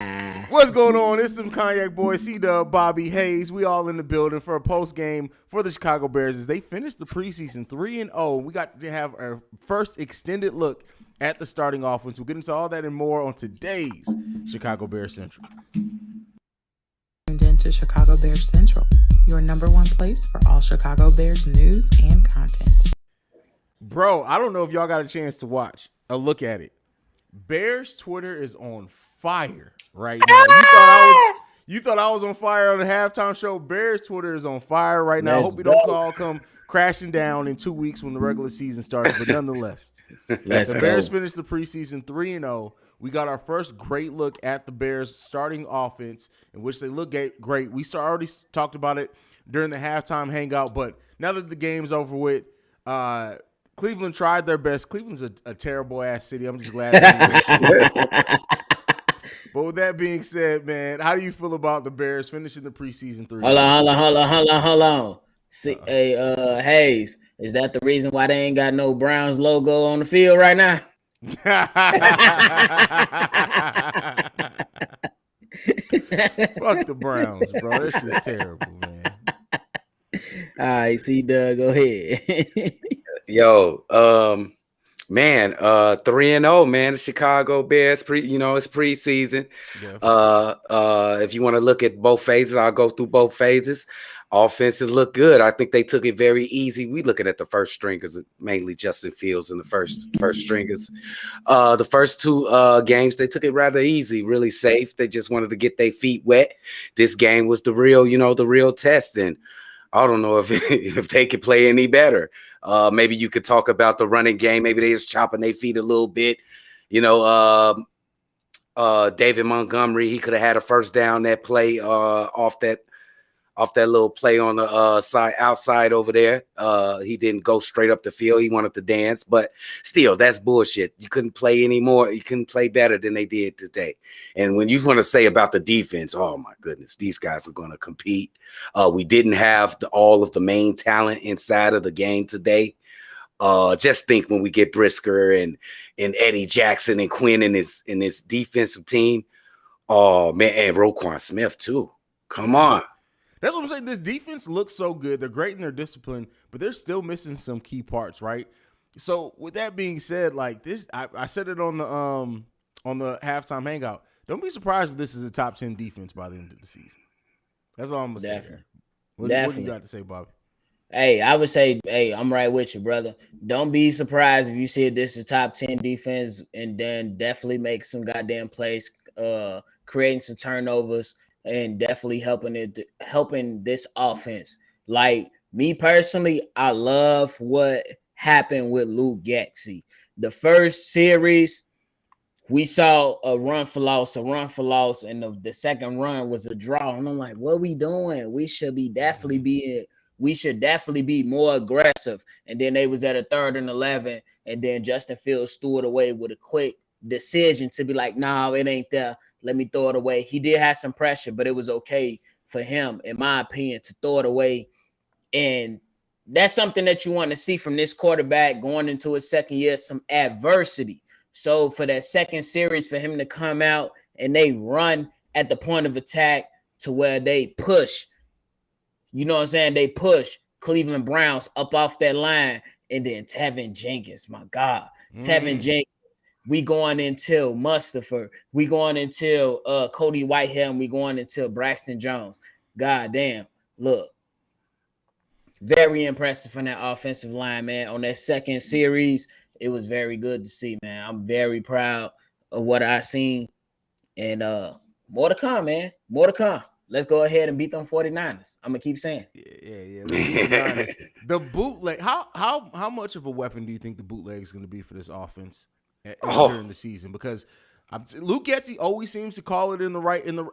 What's going on? It's some Cognac Boy, C-Dubb Bobby, Haize. We all in the building for a post game for the Chicago Bears as they finished the preseason 3-0. We got to have our first extended look at the starting offense. We'll get into all that and more on today's Chicago Bears Central. Tuned into Chicago Bears Central, your number one place for all Chicago Bears news and content. Bro, I don't know if y'all got a chance to watch a look at it. Bears Twitter is on fire right now. You thought I was on fire on the halftime show. Bears Twitter is on fire right now. I hope we don't all come crashing down in 2 weeks when the regular season starts. But nonetheless, the Bears finished the preseason 3-0. We got our first great look at the Bears starting offense, in which they look great. We already talked about it during the halftime hangout, but now that the game's over with, Cleveland tried their best. Cleveland's a terrible ass city. I'm just glad. But with that being said, man, how do you feel about the Bears finishing the preseason 3? Hold on. See, hey, Haize, is that the reason why they ain't got no Browns logo on the field right now? Fuck the Browns, bro. This is terrible, man. All right, C-Dubb, go ahead. Yo, man, 3-0, man. The Chicago Bears, it's preseason. Yeah. If you want to look at both phases, I'll go through both phases. Offenses look good. I think they took it very easy. We looking at the first stringers, mainly Justin Fields and the first stringers. The first two games, they took it rather easy, really safe. They just wanted to get their feet wet. This game was the real test, and I don't know if they could play any better. Maybe you could talk about the running game. Maybe they just chopping their feet a little bit. David Montgomery, he could have had a first down that play off that little play on the outside over there. He didn't go straight up the field. He wanted to dance, but still, that's bullshit. You couldn't play anymore. You couldn't play better than they did today. And when you want to say about the defense, oh my goodness, these guys are going to compete. We didn't have all of the main talent inside of the game today. Just think when we get Brisker and Eddie Jackson and Quinn in his defensive team. Oh man, and Roquan Smith too. Come on. That's what I'm saying. This defense looks so good. They're great in their discipline, but they're still missing some key parts, right? So with that being said, like this, I said it on the halftime hangout. Don't be surprised if this is a top 10 defense by the end of the season. That's all I'm gonna say. What do you got to say, Bobby? Hey, I would say, hey, I'm right with you, brother. Don't be surprised if you see this is a top 10 defense, and then definitely make some goddamn plays, creating some turnovers, and definitely helping this offense. Like me personally, I love what happened with Luke Getsy. The first series, we saw a run for loss, and the second run was a draw. And I'm like, what we doing? We should definitely be more aggressive. And then they was at a 3rd and 11, and then Justin Fields threw it away with a quick decision to be like, no, it ain't there. Let me throw it away. He did have some pressure, but it was okay for him, in my opinion, to throw it away. And that's something that you want to see from this quarterback going into his second year, some adversity. So for that second series, for him to come out and they run at the point of attack to where they push, you know what I'm saying? They push Cleveland Browns up off that line. And then Tevin Jenkins, my God. Tevin Jenkins. We going until Mustafa. We going until Cody Whitehead, and we going until Braxton Jones. God damn. Look. Very impressive from that offensive line, man. On that second series, it was very good to see, man. I'm very proud of what I seen. And more to come, man. More to come. Let's go ahead and beat them 49ers. I'm going to keep saying. Yeah. The bootleg, how much of a weapon do you think the bootleg is going to be for this offense during the season? Because Luke Getsy always seems to call it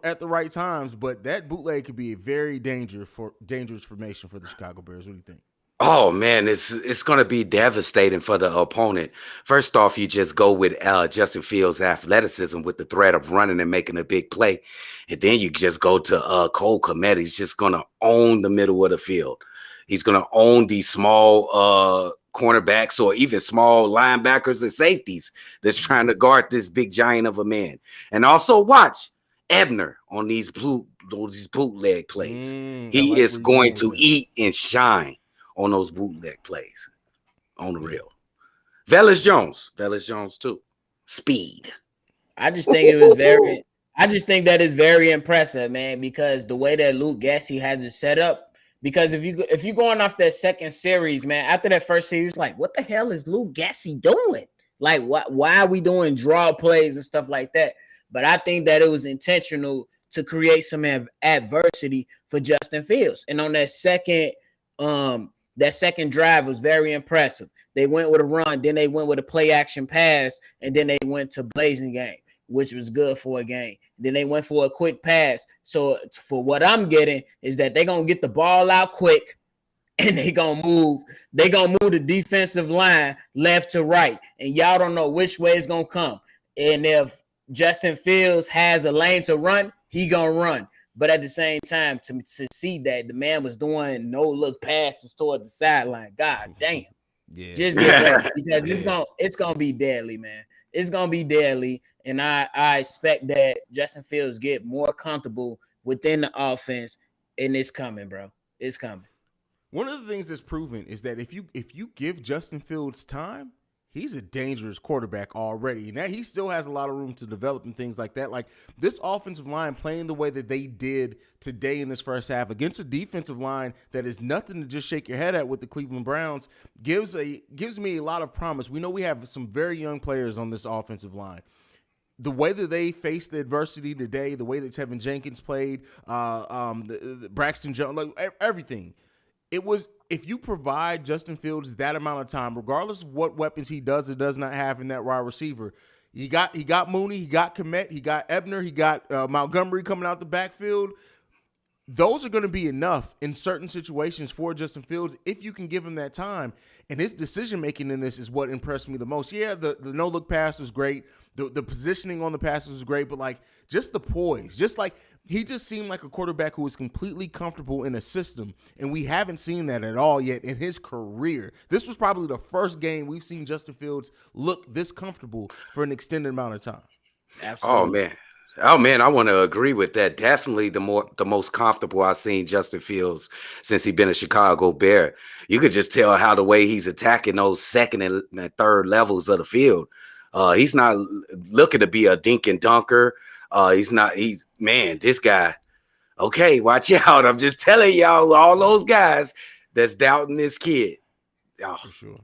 at the right times, but that bootleg could be a very dangerous formation for the Chicago Bears. What do you think? Oh man, it's going to be devastating for the opponent. First off, you just go with Justin Fields' athleticism with the threat of running and making a big play, and then you just go to Cole Kmet. He's just going to own the middle of the field. He's going to own these small cornerbacks or even small linebackers and safeties that's trying to guard this big giant of a man. And also watch, Ebner on these bootleg plays. I He like is where you're going going to with that. eat and shine on those bootleg plays. On the real. Velus Jones too. Speed. I just think it was very. I just think that is very impressive, man, because the way that Luke Gessie has it set up. Because if you going off that second series, man, after that first series, like, what the hell is Luke Gessie doing? Like, why are we doing draw plays and stuff like that? But I think that it was intentional to create some adversity for Justin Fields. And on that second drive was very impressive. They went with a run, then they went with a play action pass, and then they went to blazing game, which was good for a game. Then they went for a quick pass. So for what I'm getting is that they're going to get the ball out quick, and they're going to move the defensive line left to right. And y'all don't know which way it's going to come. And if Justin Fields has a lane to run, he going to run. But at the same time, to see that the man was doing no-look passes toward the sideline, God damn. Yeah. Just get that, because it's gonna be deadly, man. It's gonna be deadly, and I expect that Justin Fields get more comfortable within the offense, and it's coming, bro. It's coming. One of the things that's proven is that if you give Justin Fields time, he's a dangerous quarterback already. And that he still has a lot of room to develop and things like that. Like this offensive line playing the way that they did today in this first half against a defensive line that is nothing to just shake your head at with the Cleveland Browns gives me a lot of promise. We know we have some very young players on this offensive line. The way that they faced the adversity today, the way that Tevin Jenkins played, the Braxton Jones, like everything. It was, if you provide Justin Fields that amount of time, regardless of what weapons he does or does not have in that wide receiver, he got Mooney, he got Kmet, he got Ebner, he got Montgomery coming out the backfield. Those are going to be enough in certain situations for Justin Fields if you can give him that time. And his decision-making in this is what impressed me the most. Yeah, the no-look pass was great. The positioning on the passes was great, but like just the poise, just like he just seemed like a quarterback who was completely comfortable in a system, and we haven't seen that at all yet in his career. This was probably the first game we've seen Justin Fields look this comfortable for an extended amount of time. Absolutely. Oh man, I want to agree with that. Definitely the most comfortable I've seen Justin Fields since he's been a Chicago Bear. You could just tell how the way he's attacking those second and third levels of the field. He's not looking to be a dink and dunker. This guy. Okay, watch out. I'm just telling y'all, all those guys that's doubting this kid. Oh. For sure.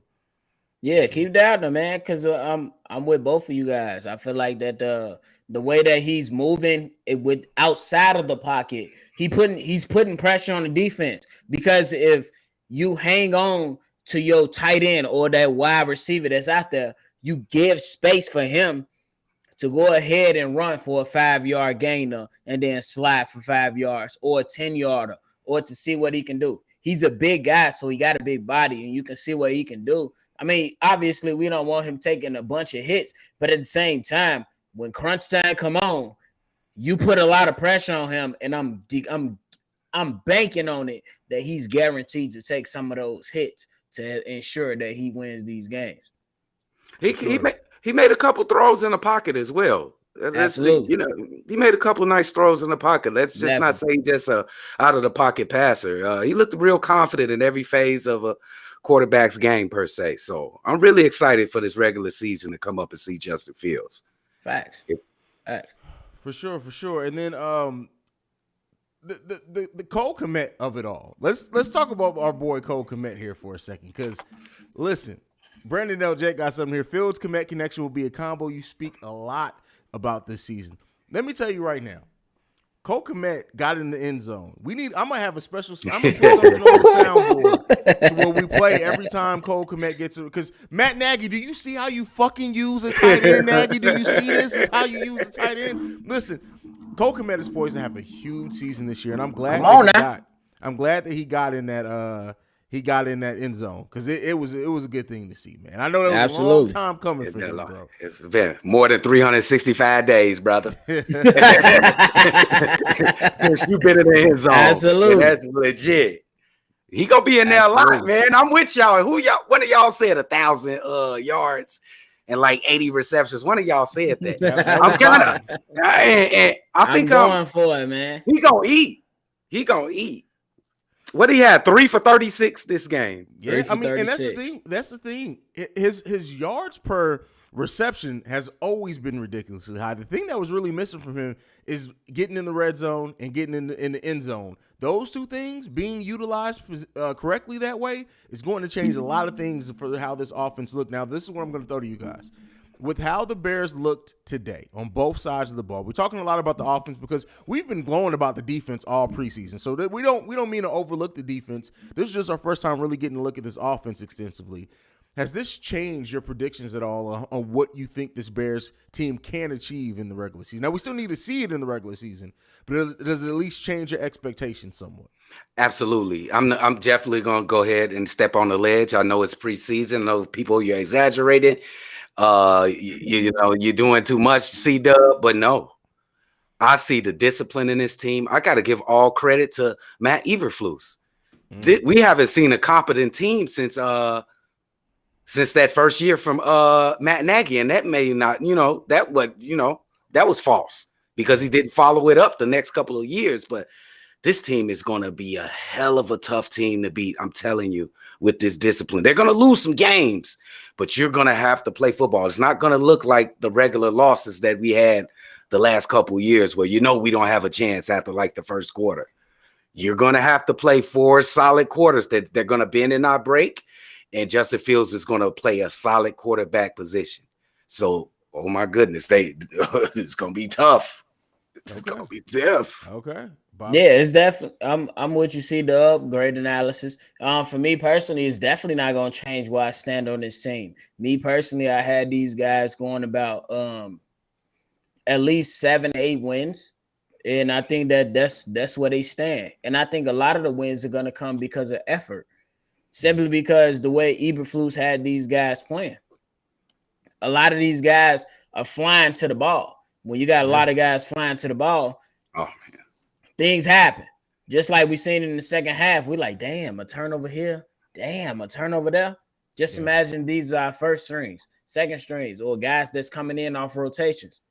Yeah, keep doubting him, man, because I'm with both of you guys. I feel like that the way that he's moving it with outside of the pocket, he's putting pressure on the defense, because if you hang on to your tight end or that wide receiver that's out there, you give space for him to go ahead and run for a 5-yard gainer and then slide for 5 yards or a 10-yarder or to see what he can do. He's a big guy, so he got a big body, and you can see what he can do. I mean, obviously, we don't want him taking a bunch of hits, but at the same time, when crunch time come on, you put a lot of pressure on him, and I'm banking on it that he's guaranteed to take some of those hits to ensure that he wins these games. He made a couple throws in the pocket as well. Absolutely. He made a couple nice throws in the pocket. Let's just not say just a out of the pocket passer. He looked real confident in every phase of a quarterback's game per se. So I'm really excited for this regular season to come up and see Justin Fields. Facts. Facts. For sure. And then the Cole Kmet of it all. Let's talk about our boy Cole Kmet here for a second, because listen. Brandon L. Jet got something here. Fields Kmet connection will be a combo. You speak a lot about this season. Let me tell you right now, Cole Kmet got in the end zone. I'm gonna have a special. I'm gonna put something on the soundboard to where we play every time Cole Kmet gets it. Because Matt Nagy, do you see how you fucking use a tight end? Nagy, do you see this? Is how you use a tight end? Listen, Cole Kmet is poised to have a huge season this year, and I'm glad that he got in that. He got in that end zone, because it was a good thing to see, man. I know that was a long time coming for him, bro. It's been more than 365 days, brother. Since you've been in the end zone. Absolutely. And that's legit. He gonna be in there a lot, man. I'm with y'all. One of y'all said 1,000 yards and like 80 receptions. One of y'all said that. That I'm was kind Bobby. of, and I think I'm going for it, man. he gonna eat. He gonna eat. What he had 3 for 36 this game. Yeah, I mean, and 36. that's the thing. His yards per reception has always been ridiculously high. The thing that was really missing from him is getting in the red zone and getting in the end zone. Those two things being utilized correctly that way is going to change a lot of things for how this offense look. Now, this is what I'm going to throw to you guys. With how the Bears looked today on both sides of the ball, we're talking a lot about the offense because we've been glowing about the defense all preseason. So that we don't mean to overlook the defense. This is just our first time really getting to look at this offense extensively. Has this changed your predictions at all on what you think this Bears team can achieve in the regular season? Now, we still need to see it in the regular season, but does it at least change your expectations somewhat? Absolutely. I'm definitely going to go ahead and step on the ledge. I know it's preseason. I know people, you're exaggerating. You know, you're doing too much, C-Dubb, but no. I see the discipline in this team. I got to give all credit to Matt Eberflus. We haven't seen a competent team since that first year from Matt Nagy, and that may not, that was false because he didn't follow it up the next couple of years. But this team is going to be a hell of a tough team to beat. I'm telling you, with this discipline, they're going to lose some games, but you're going to have to play football. It's not going to look like the regular losses that we had the last couple of years where, we don't have a chance after like the first quarter. You're going to have to play 4 solid quarters that they're going to bend and not break. And Justin Fields is going to play a solid quarterback position. So, oh my goodness, it's going to be tough. It's going to be tough. Okay. Bob. Yeah, it's definitely. I'm with you. C-Dubb, great analysis. For me personally, it's definitely not going to change where I stand on this team. Me personally, I had these guys going about at least 7-8 wins, and I think that's where they stand. And I think a lot of the wins are going to come because of effort. Simply because the way Eberflus had these guys playing. A lot of these guys are flying to the ball. When you got a lot of guys flying to the ball, things happen. Just like we seen in the second half, we like, damn, a turnover here. Damn, a turnover there. Just imagine these are our first strings, second strings, or guys that's coming in off rotations.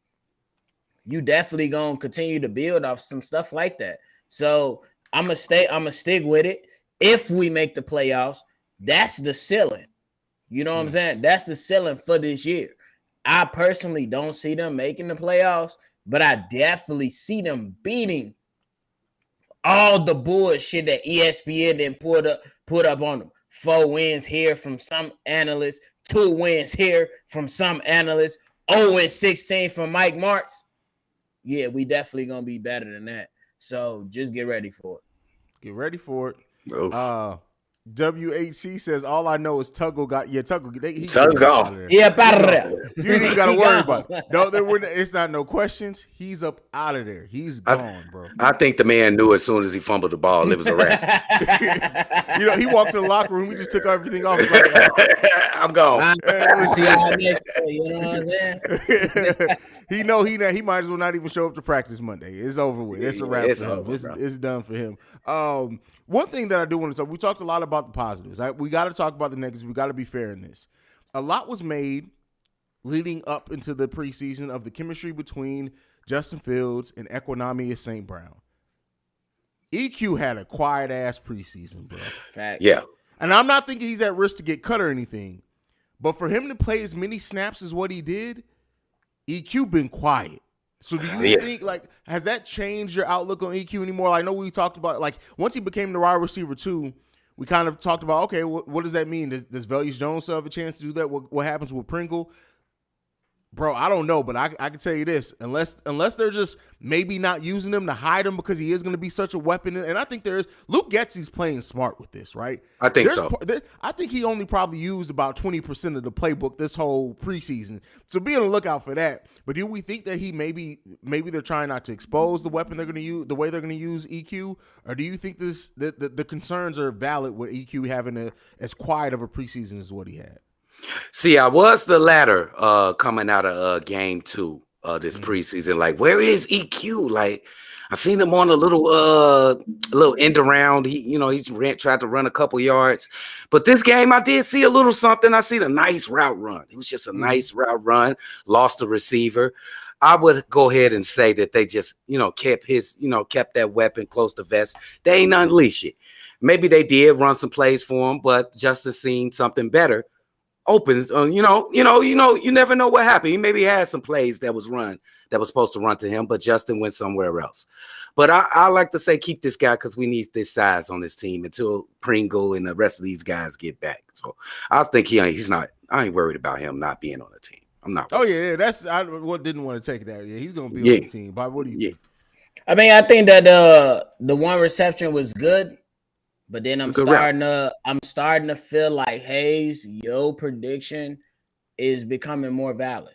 You definitely going to continue to build off some stuff like that. So I'm going to stick with it. If we make the playoffs, that's the ceiling. You know what I'm saying? That's the ceiling for this year. I personally don't see them making the playoffs, but I definitely see them beating all the bullshit that ESPN didn't put up on them. 4 wins here from some analysts, 2 wins here from some analysts, 0-16 from Mike Martz. Yeah, we definitely going to be better than that. So just get ready for it. Get ready for it. WHC says all I know is Tuggle got Tuggle. Tuggle. Yeah, you ain't even got to worry about it. No, it's not no questions. He's up out of there. He's gone, bro. I think the man knew as soon as he fumbled the ball, it was a wrap. He walked to the locker room. We just took everything off. Like, I'm gone. See y'all next day, you know what I'm saying? He might as well not even show up to practice Monday. It's over with. It's a wrap for him. It's done for him. One thing that I do want to talk, we talked a lot about the positives. We got to talk about the negatives. We got to be fair in this. A lot was made leading up into the preseason of the chemistry between Justin Fields and Equanimeous St. Brown. EQ had a quiet-ass preseason, bro. Fact. Yeah. And I'm not thinking he's at risk to get cut or anything, but for him to play as many snaps as what he did, EQ been quiet. So do you think, has that changed your outlook on EQ anymore? I know we talked about, once he became the wide receiver too, we kind of talked about, okay, what does that mean? Does Velus Jones still have a chance to do that? What happens with Pringle? Bro, I don't know, but I can tell you this. Unless they're just maybe not using him to hide him because he is going to be such a weapon. And I think Luke Getsy's playing smart with this, right? I think so. I think he only probably used about 20% of the playbook this whole preseason. So be on the lookout for that. But do we think that he maybe they're trying not to expose the weapon they're going to use, the way they're going to use EQ? Or do you think the concerns are valid with EQ having as quiet of a preseason as what he had? See, I was the latter coming out of game 2 this preseason. Like, where is EQ? Like, I seen him on a little end around. He tried to run a couple yards. But this game, I did see a little something. I seen a nice route run. It was just a nice route run. Lost a receiver. I would go ahead and say that they just, kept that weapon close to vest. They ain't unleash it. Maybe they did run some plays for him, but Justin seen something better. Opens, you never know what happened. He maybe had some plays that was supposed to run to him, but Justin went somewhere else. But I like to say keep this guy because we need this size on this team until Pringle and the rest of these guys get back. So I think he's not. I ain't worried about him not being on the team. I'm not. Oh yeah, I didn't want to take that. Yeah, he's gonna be on the team. Bob, what do you think? I mean, I think that the one reception was good, but then I'm starting to feel like Haize, your prediction is becoming more valid.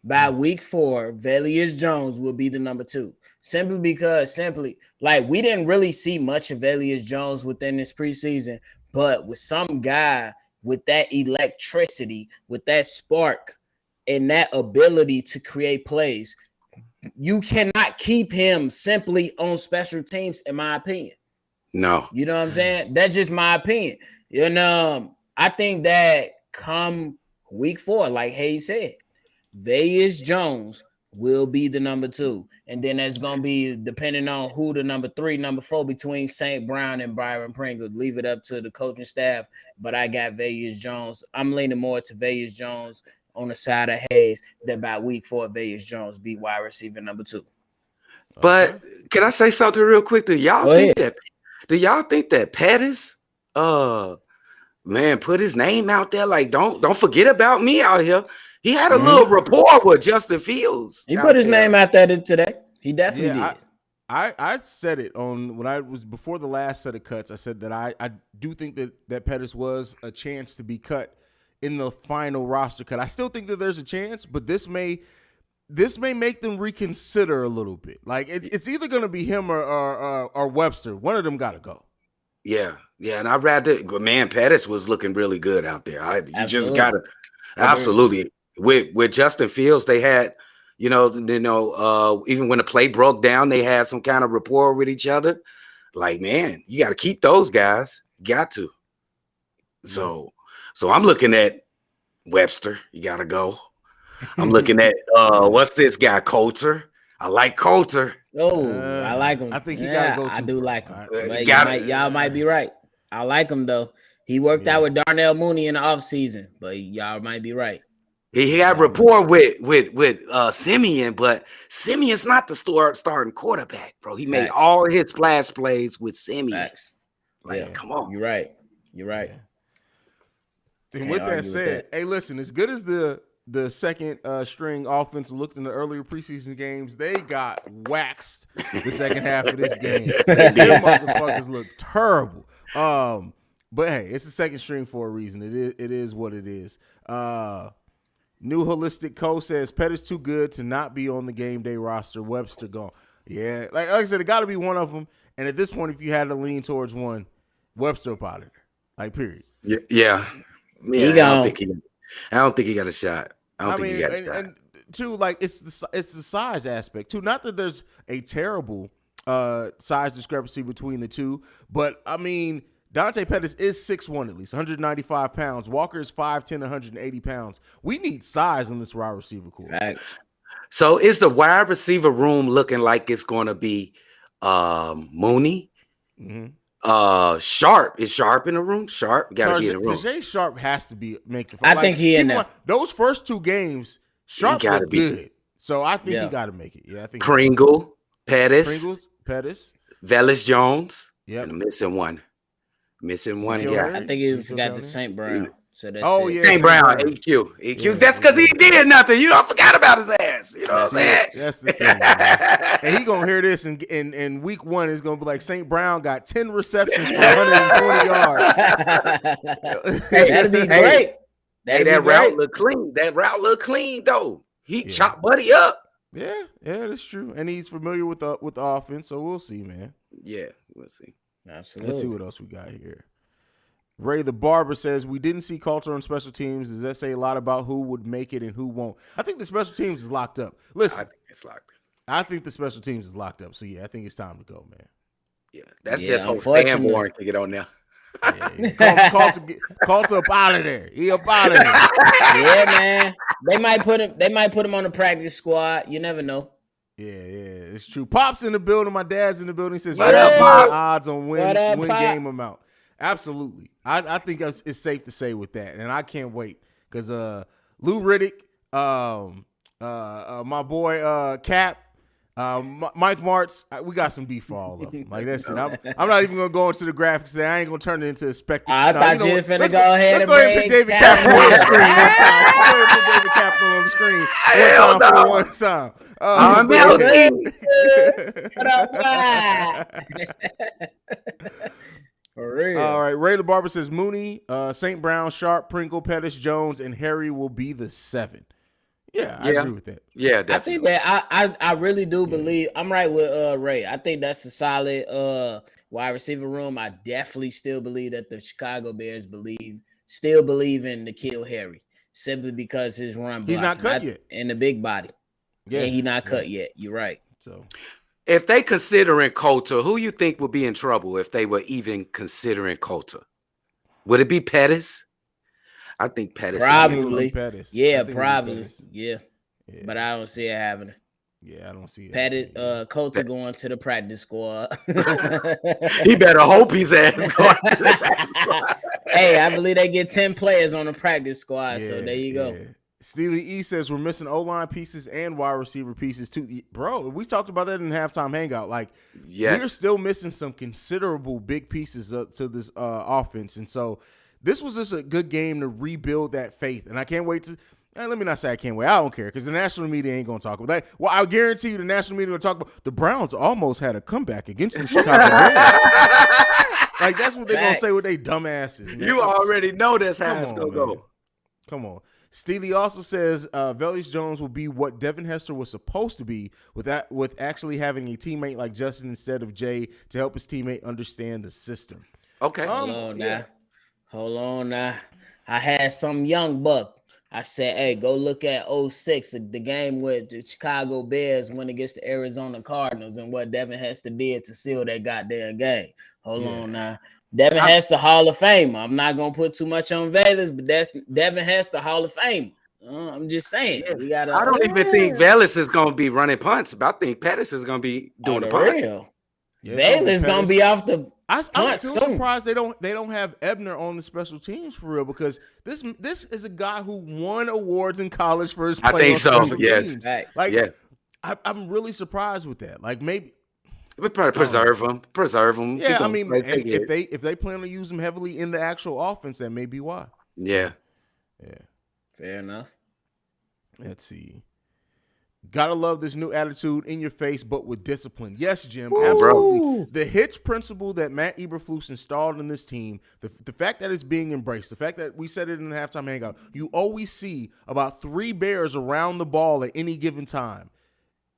By week 4, Velus Jones will be the number 2. Simply because we didn't really see much of Velus Jones within this preseason, but with some guy with that electricity, with that spark, and that ability to create plays, you cannot keep him simply on special teams, in my opinion. No. You know what I'm saying? That's just my opinion. I think that come week 4, like Haize said, Velus Jones will be the number 2. And then that's going to be depending on who the number 3, number 4 between St. Brown and Byron Pringle. Leave it up to the coaching staff. But I got Velus Jones. I'm leaning more to Velus Jones on the side of Haize that by week 4, Velus Jones be wide receiver number 2. But can I say something real quick? Do y'all think that Pettis, put his name out there? Like, don't forget about me out here. He had a little rapport with Justin Fields. He put his name out there today. He definitely did. I said it when I was before the last set of cuts. I said that I do think that Pettis was a chance to be cut in the final roster cut. I still think that there's a chance, but this may make them reconsider a little bit. Like it's either going to be him or Webster. One of them got to go. Yeah, and I'd rather. Man, Pettis was looking really good out there. You just gotta absolutely. With Justin Fields, they had, even when the play broke down, they had some kind of rapport with each other. Like, man, you got to keep those guys. Got to. So I'm looking at Webster. You got to go. I'm looking at what's this guy, Coulter. I like Coulter. Oh, I like him. I think he got to go too. I do like him. Y'all might be right. I like him though. He worked out with Darnell Mooney in the offseason, but y'all might be right. He had rapport with Simeon, but Simeon's not the starting quarterback, bro. He made all his splash plays with Simeon. Come on. You're right. Yeah. And with that said, hey, listen, as good as the second string offense looked in the earlier preseason games, they got waxed the second half of this game. Them motherfuckers look terrible. But hey, it's the second string for a reason. It is what it is. New Holistic Co says Pettis too good to not be on the game day roster. Webster gone. Yeah, like I said, it got to be one of them. And at this point, if you had to lean towards one, Webster up out of there. Like, period. Yeah. I don't think he got a shot. I don't think he got a shot. And two, like it's the size aspect too. Not that there's a terrible size discrepancy between the two, but I mean, Dante Pettis is 6'1", at least 195 pounds. Walker is 5'10", 180 pounds. We need size in this wide receiver core. Facts. So is the wide receiver room looking like it's going to be Mooney? Mm-hmm. Sharp. Is Sharp in the room? Sharp got to be in the room. Tajay Sharp has to make the. I think he in there. Those first 2 games, Sharp looked good. So I think he got to make it. Yeah, I think Pringle, Pettis, Velus Jones. Yeah, and missing one guy. I think he forgot the St. Brown. So that's St. Brown, EQ. Yeah, that's because he did nothing. You don't forgot about his ass. You know what I'm saying? That's the thing. And he gonna hear this in week 1. It's gonna be like St. Brown got 10 receptions for 120 yards. That'd be great. That route look clean. That route look clean though. He chopped Buddy up. Yeah, that's true. And he's familiar with the offense, so we'll see, man. Yeah, we'll see. Absolutely. Let's see what else we got here. Ray the Barber says, we didn't see culture on special teams. Does that say a lot about who would make it and who won't? I think the special teams is locked up. Listen. I think it's locked. I think the special teams is locked up. So yeah, I think it's time to go, man. Yeah, that's Yeah, just hope unfortunately. Stanborn can get on there. Call to up out of there. He up out of there. Yeah, man. They might put him on the practice squad. You never know. Yeah, it's true. Pop's in the building. My dad's in the building. He says, What up, "What Pop? odds on What up, win Pop? game amount?" Absolutely. I think it's safe to say with that, and I can't wait because Lou Riddick, my boy Cap, Mike Martz, we got some beef for all of them. Like that's it. I'm not even gonna go into the graphics today. I ain't gonna turn it into a spectacle. I thought you were finna go ahead Let's and go ahead and put David Kaplan on the screen one time. Let's go ahead and put David Kaplan on the screen Hell one time no. for one time. I'm For real. All right, Ray the Barber says Mooney, St. Brown, Sharp, Pringle, Pettis, Jones, and Harry will be the 7. Yeah, I agree with that. Yeah, I think that I really do believe I'm right with Ray. I think that's a solid wide receiver room. I definitely still believe that the Chicago Bears still believe in N'Keal Harry simply because his run He's not cut yet. in the big body. Yeah, he's not cut yet. You're right. So if they considering Coulter, who you think would be in trouble if they were even considering Coulter? Would it be Pettis? I think Pettis. Probably. Pettis. Yeah, probably. Yeah. But I don't see it happening. Yeah, I don't see it. Pettis, Coulter going to the practice squad. He better hope his ass going to the practice squad. Hey, I believe they get 10 players on the practice squad. So there you go. Steely E says we're missing O-line pieces and wide receiver pieces too. Bro, we talked about that in the halftime hangout. Like, we're still missing some considerable big pieces to this offense. And so this was just a good game to rebuild that faith. And I can't wait to let me not say I can't wait. I don't care because the national media ain't going to talk about that. Well, I guarantee you the national media will talk about the Browns almost had a comeback against the Chicago Bears. Like, that's what they're going to say with they dumbasses. Man. You already know that's how it's going to go. Come on. Steely also says Velus Jones will be what Devin Hester was supposed to be with actually having a teammate like Justin instead of Jay to help his teammate understand the system. Okay. Hold on now. I had some young buck. I said, hey, go look at 06, the game with the Chicago Bears went against the Arizona Cardinals and what Devin Hester did to seal that goddamn game. Hold on now. Devin Hester, Hall of Famer. I'm not going to put too much on Velus, but that's Devin Hester, Hall of Famer. I'm just saying. I don't even think Velus is going to be running punts, but I think Pettis is going to be doing the punt. Real. Velus going to be off the I'm still surprised they don't have Ebner on the special teams for real because this is a guy who won awards in college for his play. I think so. Yes. Like, I'm really surprised with that. Like maybe we probably preserve him. Yeah, I mean, if they plan to use him heavily in the actual offense, that may be why. Yeah. Fair enough. Let's see. Gotta love this new attitude in your face, but with discipline. Yes, Jim, absolutely. The hits principle that Matt Eberflus installed in this team, the fact that it's being embraced, the fact that we said it in the halftime hangout, you always see about 3 Bears around the ball at any given time.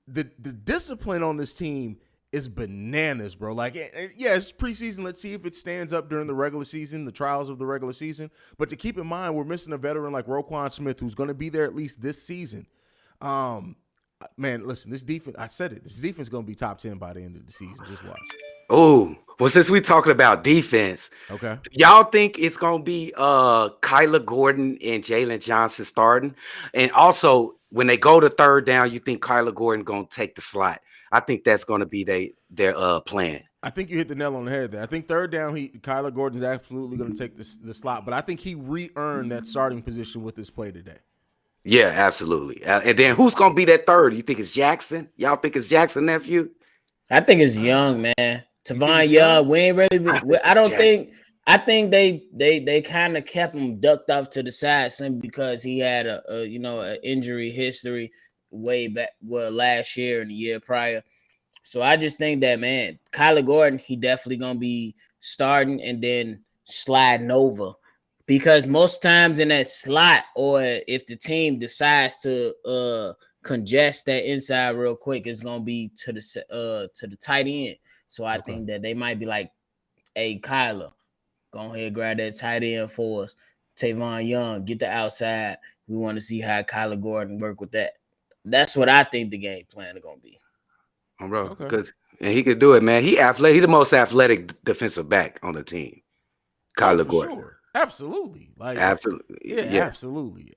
The discipline on this team is bananas, bro. Like, yeah, it's preseason. Let's see if it stands up during the regular season, the trials of the regular season. But to keep in mind, we're missing a veteran like Roquan Smith, who's going to be there at least this season. Man, listen, this defense, I said it, this defense is going to be top 10 by the end of the season. Just watch. Oh, well, since we're talking about defense, okay, y'all think it's going to be Kyler Gordon and Jalen Johnson starting? And also, when they go to third down, you think Kyler Gordon going to take the slot? I think that's going to be their plan. I think you hit the nail on the head there. I think third down, Kyler Gordon's absolutely going to take the slot, but I think he re-earned that starting position with his play today. Yeah, absolutely. And then who's going to be that third? You think it's Jackson? Y'all think it's Jackson, nephew? I think it's Young, man. Tavon Young. We ain't really. I think they kind of kept him ducked off to the side simply because he had an injury history way back, last year and the year prior. So I just think that, man, Kyler Gordon, he definitely gonna be starting and then sliding over. Because most times in that slot, or if the team decides to congest that inside real quick, it's gonna be to the tight end. So I think that they might be like, "Hey, Kyler, go ahead, grab that tight end for us. Tavon Young, get the outside. We want to see how Kyler Gordon work with that." That's what I think the game plan is gonna be. bro. Okay. And he could do it, man. He athletic. He the most athletic defensive back on the team. Kyler for Gordon. sure. Absolutely. Like Absolutely. yeah,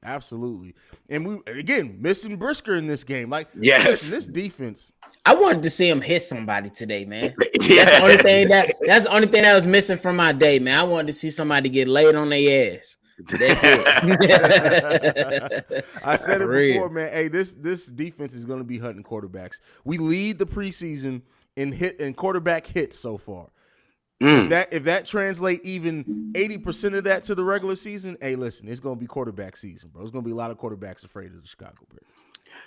absolutely. And we again missing Brisker in this game. Like Yes. listen, this defense. I wanted to see him hit somebody today, man. Yeah. That's the only thing that was missing from my day, man. I wanted to see somebody get laid on their ass. That's it. I said it For real. before, man. Hey, this defense is going to be hunting quarterbacks. We lead the preseason in quarterback hits so far. If that translate even 80% of that to the regular season, hey, listen, it's going to be quarterback season, bro. There's going to be a lot of quarterbacks afraid of the Chicago Bears.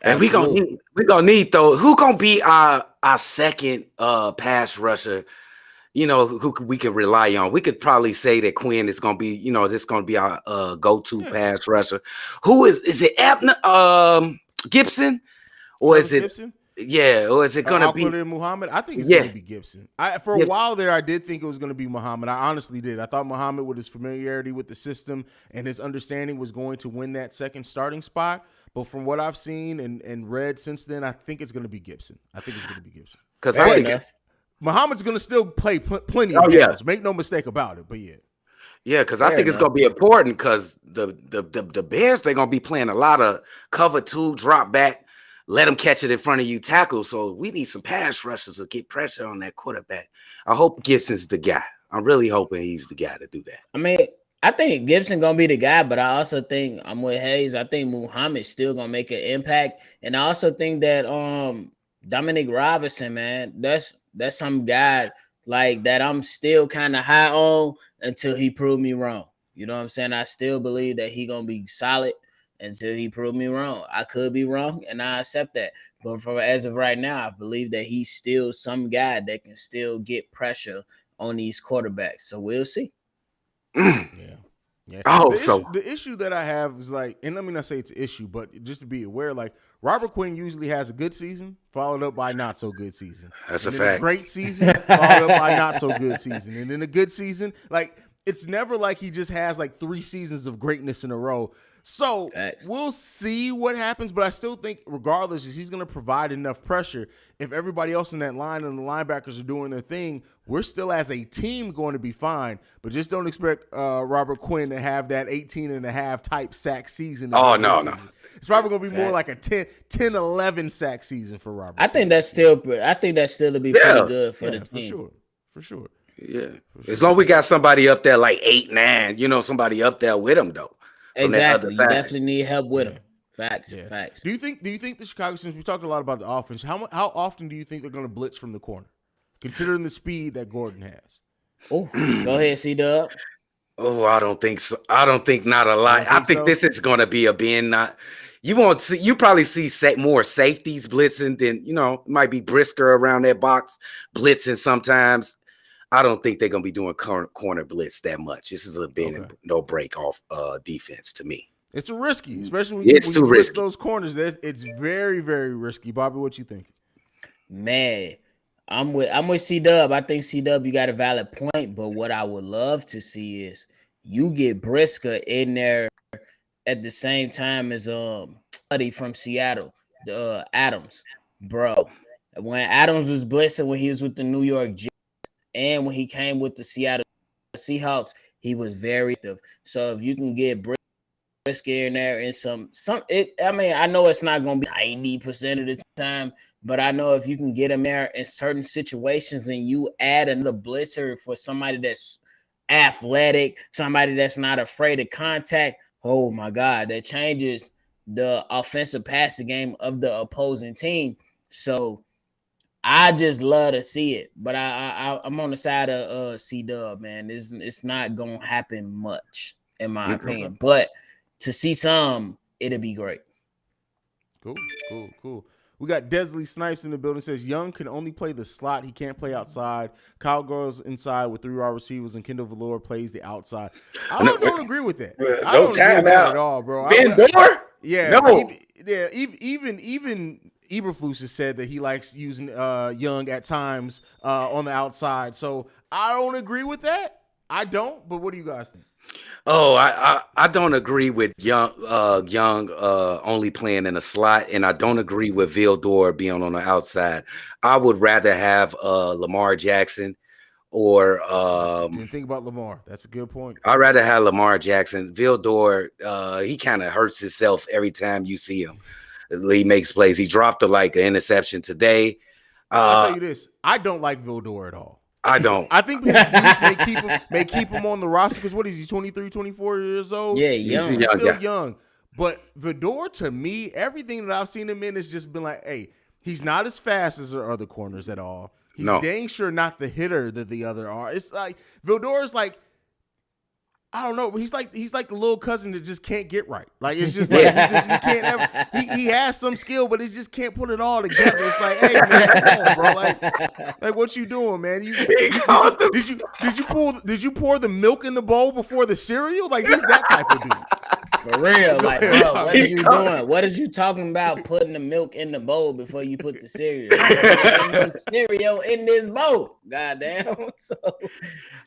And we gonna need though. Who gonna be our second pass rusher? You know, who we can rely on. We could probably say that Quinn is gonna be, this gonna be our go-to pass rusher. Who is it? Abner Gibson, or Travis is it Gibson? Yeah, or is it gonna be Muhammad? I think it's gonna be Gibson. For a while there, I did think it was gonna be Muhammad. I honestly did. I thought Muhammad, with his familiarity with the system and his understanding, was going to win that second starting spot. But from what I've seen and read since then, I think it's gonna be Gibson. Because I think Muhammad's gonna still play plenty of games. Make no mistake about it. But yeah, because I think it's gonna be important because the Bears, they're gonna be playing a lot of cover 2, drop back. Let him catch it in front of you, tackle. So we need some pass rushers to get pressure on that quarterback. I hope Gibson's the guy. I'm really hoping he's the guy to do that. I mean, I think Gibson gonna be the guy, but I also think I'm with Haize. I think Muhammad's still gonna make an impact, and I also think that Dominic Robinson, man, that's some guy like that I'm still kind of high on until he proved me wrong. You know what I'm saying? I still believe that he gonna be solid until he proved me wrong. I could be wrong, and I accept that. But as of right now, I believe that he's still some guy that can still get pressure on these quarterbacks. So we'll see. Yeah. I hope so. The issue that I have is like, and let me not say it's an issue, but just to be aware, like Robert Quinn usually has a good season followed up by not so good season. That's a then fact. A great season followed up by not so good season, and then a good season. Like it's never like he just has like 3 seasons of greatness in a row. So we'll see what happens, but I still think regardless, he's going to provide enough pressure. If everybody else in that line and the linebackers are doing their thing, we're still as a team going to be fine. But just don't expect Robert Quinn to have that 18.5 type sack season. Oh, no. It's probably going to be more like a 10-11 sack season for Robert. I think that's still to be pretty good for the team. For sure. Yeah. As long as we got somebody up there like 8-9, somebody up there with him though. Exactly. You definitely need help with him. Facts. Do you think the Chicago, since we talked a lot about the offense, how often do you think they're going to blitz from the corner, considering the speed that Gordon has? Oh, go ahead, C-Dubb. Oh, I don't think so. I don't think not a lot. I think this is going to be a bin. You probably see more safeties blitzing than, it might be Brisker around that box blitzing sometimes. I don't think they're going to be doing corner blitz that much. This is a bend and no break off defense to me. It's risky, especially when you blitz those corners. It's very, very risky. Bobby, what you think? Man, I'm with C-Dubb. I think C-Dubb, you got a valid point, but what I would love to see is you get Brisker in there at the same time as buddy from Seattle, Adams, bro. When Adams was blitzing when he was with the New York Jets, and when he came with the Seattle Seahawks, he was very active. So if you can get Brisker in there and I know it's not going to be 90% of the time, but I know if you can get him there in certain situations and you add another blitzer for somebody that's athletic, somebody that's not afraid of contact, oh my God, that changes the offensive passing game of the opposing team. So I just love to see it, but I'm on the side of C-Dubb, man. It's not gonna happen much, in my opinion. But to see some, it'll be great. Cool. We got Desley Snipes in the building. Says Young can only play the slot. He can't play outside. Kyle goes inside with 3 wide receivers, and Kendall Valor plays the outside. I don't agree with that. I don't agree with that at all, bro. Ben Moore? Yeah, no. Even Eberflus has said that he likes using Young at times on the outside. So I don't agree with that. I don't. But what do you guys think? Oh, I don't agree with young only playing in a slot, and I don't agree with Vildor being on the outside. I would rather have Lamar Jackson or Didn't think about Lamar. That's a good point. I'd rather have Lamar Jackson. Vildor, he kind of hurts himself every time you see him. He makes plays. He dropped an interception today. I'll tell you this: I don't like Vildor at all. I don't. I think his youth may keep him on the roster because what is he, 23, 24 years old? Yeah, young. He's still young. But Vildor, to me, everything that I've seen him in has just been like, hey, he's not as fast as the other corners at all. He's dang sure not the hitter that the other are. It's like Vildor is like, I don't know. He's like the little cousin that just can't get right. Like it's just like he can't ever. He has some skill, but he just can't put it all together. It's like, hey man, come on, bro. Like what you doing, man? Did you pour the milk in the bowl before the cereal? Like he's that type of dude. For real, like bro, what are you doing? What is you talking about? Putting the milk in the bowl before you put the cereal? There's cereal in this bowl. Goddamn. So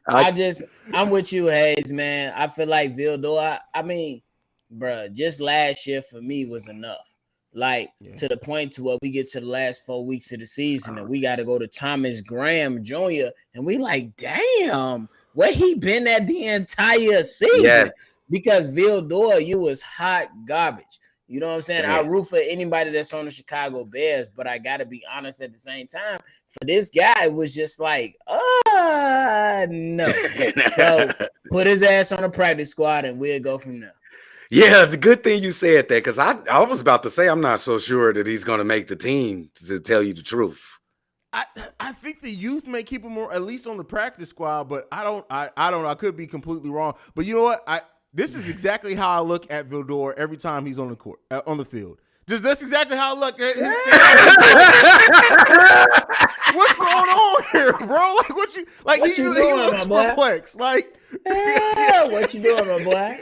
I'm with you, Haize, man. I feel like Vildor, I mean, bro, just last year for me was enough. Like to the point to where we get to the last 4 weeks of the season and we got to go to Thomas Graham Jr. and we like, damn, where he been at the entire season? Yes. Because Vildor, you was hot garbage. You know what I'm saying? I root for anybody that's on the Chicago Bears, but I got to be honest at the same time. For this guy, it was just like, no. So put his ass on a practice squad and we'll go from there. Yeah, it's a good thing you said that because I was about to say I'm not so sure that he's going to make the team, to tell you the truth. I think the youth may keep him at least on the practice squad, but I don't know. I could be completely wrong. But you know what? This is exactly how I look at Vildor every time he's on the court, on the field. That's exactly how I look at his what's going on here, bro? Like he looks perplexed. Like what you doing, my boy?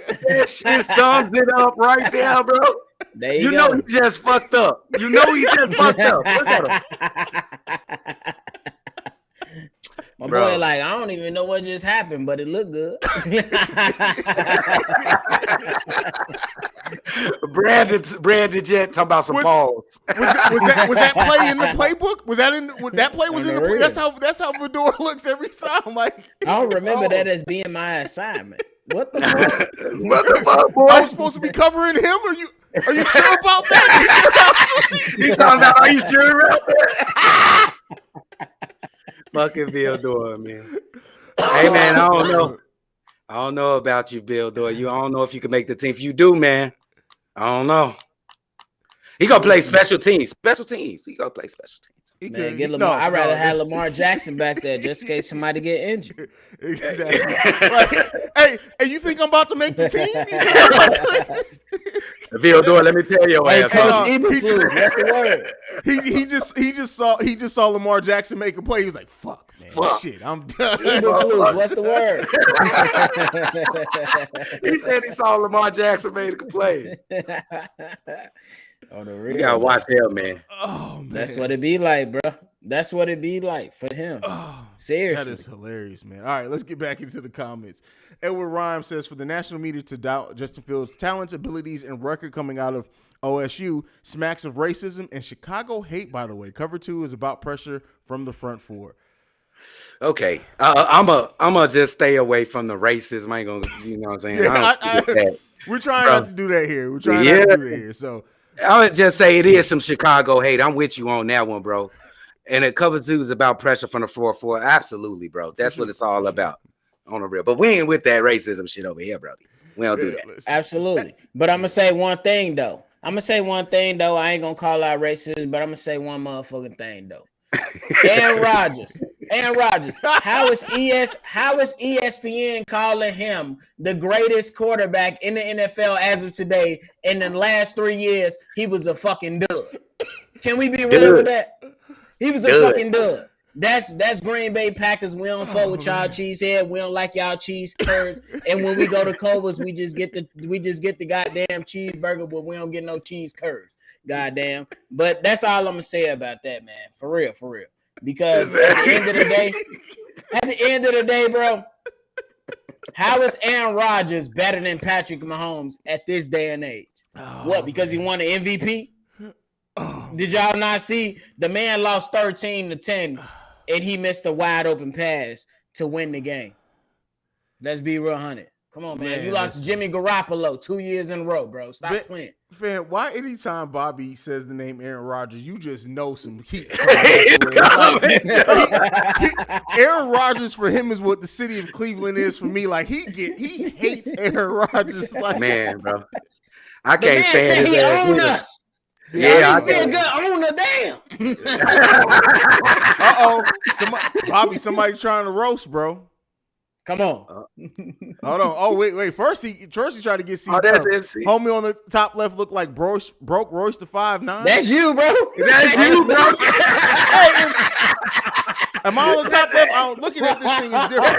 Just thumbs it up right there, bro. There you go. Know he just fucked up. You know he just fucked up. Look at him. My boy, like, I don't even know what just happened, but it looked good. Brandon Jet talking about some balls. Was that play in the playbook? Was that in that play was in the play? That's how Vildor looks every time. Like I don't remember that as being my assignment. What the fuck? What the fuck, boy? I was supposed to be covering him. Are you sure about that? You talking about? Are you sure about that? Fucking Vildor, man. Hey, man, I don't know. I don't know about you, Vildor. I don't know if you can make the team. If you do, man, I don't know. He gonna play special teams. Special teams. He gonna play special teams. Man, get Lamar. I'd rather have Lamar Jackson back there just in case somebody get injured. Exactly. Hey, you think I'm about to make the team? Vildor, let me tell you, What's the word? He just saw Lamar Jackson make a play. He was like, "Fuck, man, shit, I'm done." What's the word? He said he saw Lamar Jackson make a play. Oh, the real. You gotta watch him, man. Oh man, that's what it be like, bro. That's what it be like for him. Oh, seriously, that is hilarious, man. All right, let's get back into the comments. Edward Rhymes says, for the national media to doubt Justin Fields' talents, abilities, and record coming out of OSU smacks of racism and Chicago hate, by the way. Cover 2 is about pressure from the front four. Okay. I'm a just stay away from the racism. I ain't gonna, you know what I'm saying? Yeah, we're trying not to do that here. We're trying not to do that here. So I would just say it is some Chicago hate. I'm with you on that one, bro. And it cover 2 is about pressure from the 4-4. Absolutely, bro. That's what it's all about. On the real, but we ain't with that racism shit over here, brody. We don't do that. Absolutely. But I'm gonna say one thing though. I ain't gonna call out racism, but I'm gonna say one motherfucking thing though. Aaron Rodgers. How is ESPN calling him the greatest quarterback in the NFL as of today? In the last 3 years, he was a fucking dud. Can we be real with that? He was a fucking dud. That's Green Bay Packers. We don't fuck with y'all cheesehead. We don't like y'all cheese curds. And when we go to Culver's, we just get the goddamn cheeseburger, but we don't get no cheese curds. Goddamn. But that's all I'm gonna say about that, man. For real. Because at the end of the day, bro, How is Aaron Rodgers better than Patrick Mahomes at this day and age? What? Because he won an MVP? Did y'all not see the man lost 13-10 and he missed a wide open pass to win the game? Let's be real, honey. Come on, man. You lost Jimmy Garoppolo 2 years in a row, bro. Stop playing. Fam, why anytime Bobby says the name Aaron Rodgers, you just know some heat. Aaron Rodgers for him is what the city of Cleveland is for me. Like he hates Aaron Rodgers. Like man, bro. I can't stand it. He owned us. Yeah, he's been a good owner. Damn. Bobby, somebody's trying to roast, bro. Come on. Hold on. Oh, wait. First he tried to get C-Dubb. That's MC. Homie on the top left looked like broke Royce the 5'9". That's you, bro. That's you, bro. Hey, am I on the top left? Looking at this thing is different.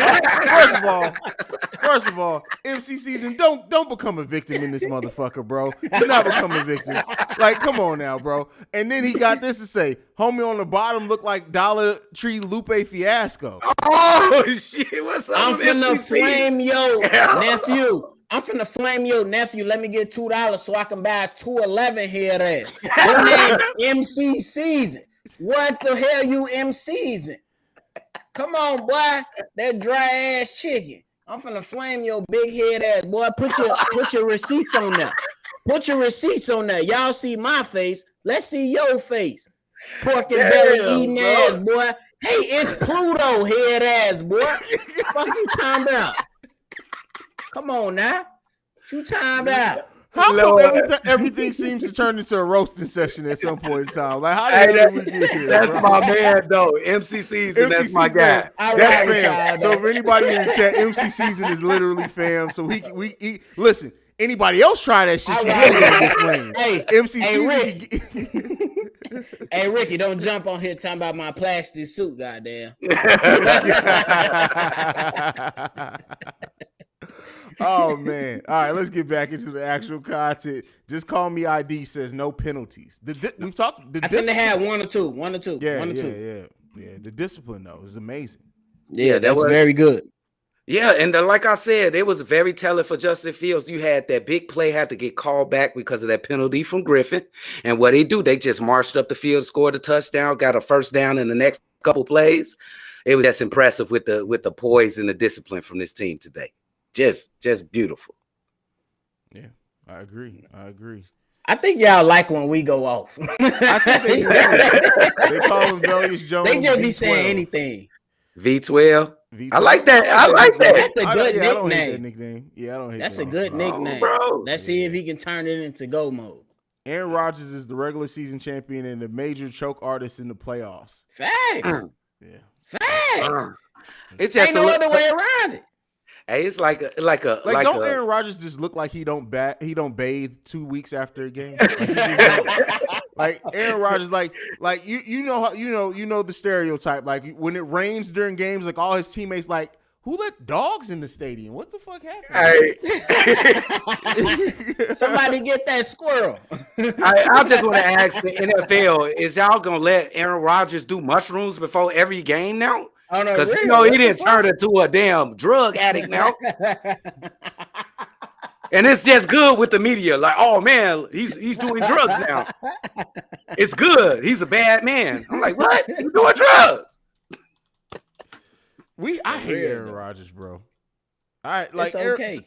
First of all, MC Season, don't become a victim in this motherfucker, bro. Do not become a victim. Like, come on now, bro. And then he got this to say, homie on the bottom looked like Dollar Tree Lupe Fiasco. Oh shit! What's up? I'm finna flame your nephew. I'm finna flame your nephew. Let me get $2 so I can buy a 211 here. There. Your name MC Season. What the hell you MC'ing? Come on, boy. That dry ass chicken. I'm finna flame your big head ass, boy. Put your receipts on there. Put your receipts on there. Y'all see my face. Let's see your face. Pork and belly eating ass, boy. Hey, it's Pluto head ass, boy. Fuck you talking about? Come on now. What you talking about? How come everything seems to turn into a roasting session at some point in time? Like, how did we get here? That's bro? my man, though. MC Season, that's my guy. That's fam. So for anybody in the chat, MC Season is literally fam. So we listen. Anybody else try that shit? Hey, MC Season. Hey, Ricky, don't jump on here talking about my plastic suit, goddamn. Oh man! All right, let's get back into the actual content. Just call me ID says no penalties. We've talked. I think they had one or two. Yeah. The discipline though is amazing. Yeah, that was very good. Yeah, and like I said, it was very telling for Justin Fields. You had that big play had to get called back because of that penalty from Griffin. And what they do, they just marched up the field, scored a touchdown, got a first down in the next couple plays. It was just impressive with the poise and the discipline from this team today. Just beautiful. Yeah, I agree. I think y'all like when we go off. I think they do. They call him Velius Jones. They just be V12. saying anything. V12. I like that. That's a good nickname. I don't hate that nickname. Yeah, I don't hate that. That's a good nickname. Bro. Let's see if he can turn it into go mode. Aaron Rodgers is the regular season champion and the major choke artist in the playoffs. Facts. Yeah. Facts. It's just ain't no other way around it. Hey, it's like don't Aaron Rodgers just look like he don't bathe 2 weeks after a game? Like, he just like Aaron Rodgers, like you know the stereotype. Like when it rains during games, like all his teammates like, who let dogs in the stadium? What the fuck happened? Hey. Somebody get that squirrel. I just want to ask the NFL: is y'all gonna let Aaron Rodgers do mushrooms before every game now? Oh, no, Because really? he didn't turn into a damn drug addict now. And it's just good with the media. Like, oh man, he's doing drugs now. It's good. He's a bad man. I'm like, what? You doing drugs? I hate Aaron Rodgers, bro. It's okay.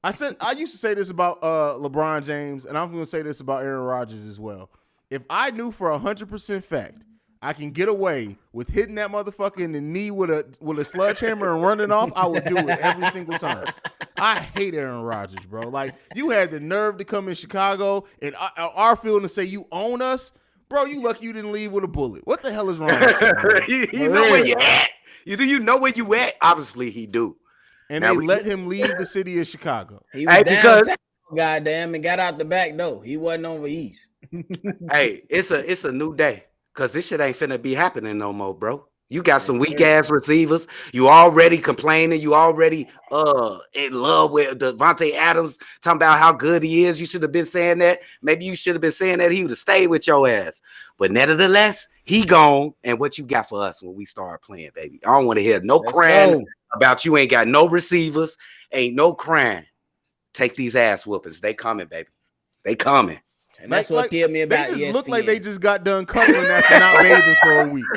I used to say this about LeBron James, and I'm going to say this about Aaron Rodgers as well. If I knew for 100% fact I can get away with hitting that motherfucker in the knee with a sledgehammer and running off, I would do it every single time. I hate Aaron Rodgers, bro. Like, you had the nerve to come in Chicago and our field and say you own us. Bro, you lucky you didn't leave with a bullet. What the hell is wrong with you? You know where you at? Do you know where you at? Obviously, he do. And now they let him leave the city of Chicago. He was downtown, goddamn, and got out the back door. He wasn't over east. Hey, it's a new day. Because this shit ain't finna be happening no more, bro. You got some weak-ass receivers. You already complaining. You already in love with Devontae Adams, talking about how good he is. You should have been saying that. Maybe you should have been saying that he would have stayed with your ass. But nevertheless, he gone. And what you got for us when we start playing, baby? I don't want to hear no crying. about you ain't got no receivers, ain't no crime. Take these ass whoopers. They coming, baby. They coming. And that's what killed me about They just ESPN. look like they just got done cuddling after not bathing for a week.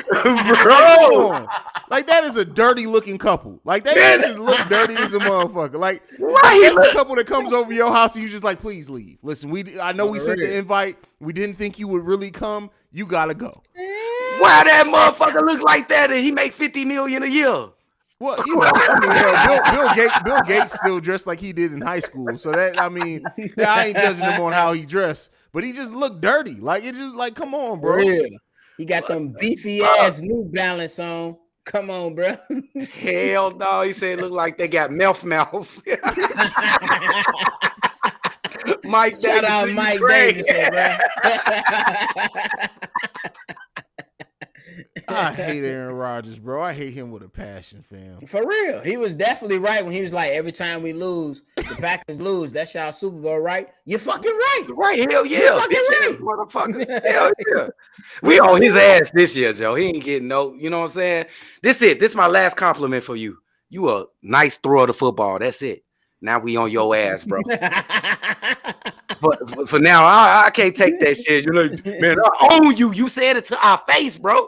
Bro. Like, that is a dirty looking couple. Like, they just look dirty as a motherfucker. Like, Right. that's a couple that comes over your house and you just like, please leave. Listen, I know we sent the invite. We didn't think you would really come. You gotta go. Why that motherfucker look like that and he make $50 million a year? Well, you know, I mean, hell, Bill Gates still dressed like he did in high school. So that, I mean, yeah, I ain't judging him on how he dressed, but he just looked dirty. Like, it just like, come on, bro. Real. He got them beefy ass New Balance on. Come on, bro. Hell no. He said it look like they got mouth. Mike Shout out Mike Davidson, bro. I hate Aaron Rodgers, bro. I hate him with a passion, fam. For real. He was definitely right when he was like, every time we lose, the Packers lose. That's y'all Super Bowl, right? You're fucking right. Right, hell yeah. You're fucking right. Motherfucker. Hell yeah. We on his ass this year, Joe. He ain't getting no, you know what I'm saying? This is my last compliment for you. You a nice thrower of the football. That's it. Now we on your ass, bro. For now, I can't take that shit. You know, man, I own you. You said it to our face, bro.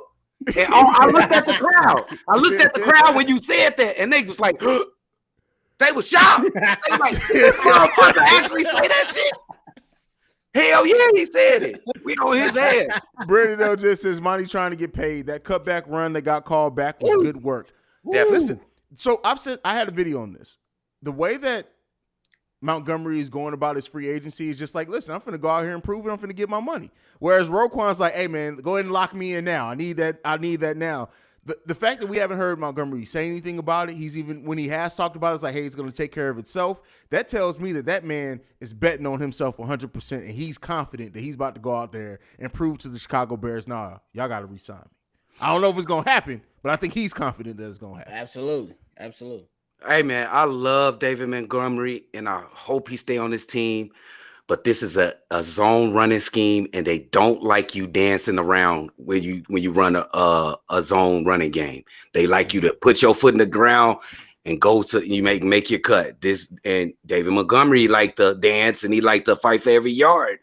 And I looked at the crowd. I looked at the crowd when you said that, and they was like, they was shocked. They was like, this motherfucker actually say that shit? Hell yeah, he said it. We on his ass. Brandon L just says, Monty trying to get paid. That cutback run that got called back was good work. Listen, so I had a video on this. The way that Montgomery is going about his free agency is just like, listen, I'm finna go out here and prove it. I'm finna get my money. Whereas Roquan's like, hey man, go ahead and lock me in now. I need that now. The fact that we haven't heard Montgomery say anything about it, he's even when he has talked about it, it's like, hey, it's going to take care of itself. That tells me that man is betting on himself 100%, and he's confident that he's about to go out there and prove to the Chicago Bears, nah, y'all got to re-sign me. I don't know if it's going to happen, but I think he's confident that it's going to happen. Absolutely. Hey man, I love David Montgomery, and I hope he stay on this team. But this is a zone running scheme, and they don't like you dancing around when you run a zone running game. They like you to put your foot in the ground and go to you make your cut. This and David Montgomery like to dance and he like to fight for every yard.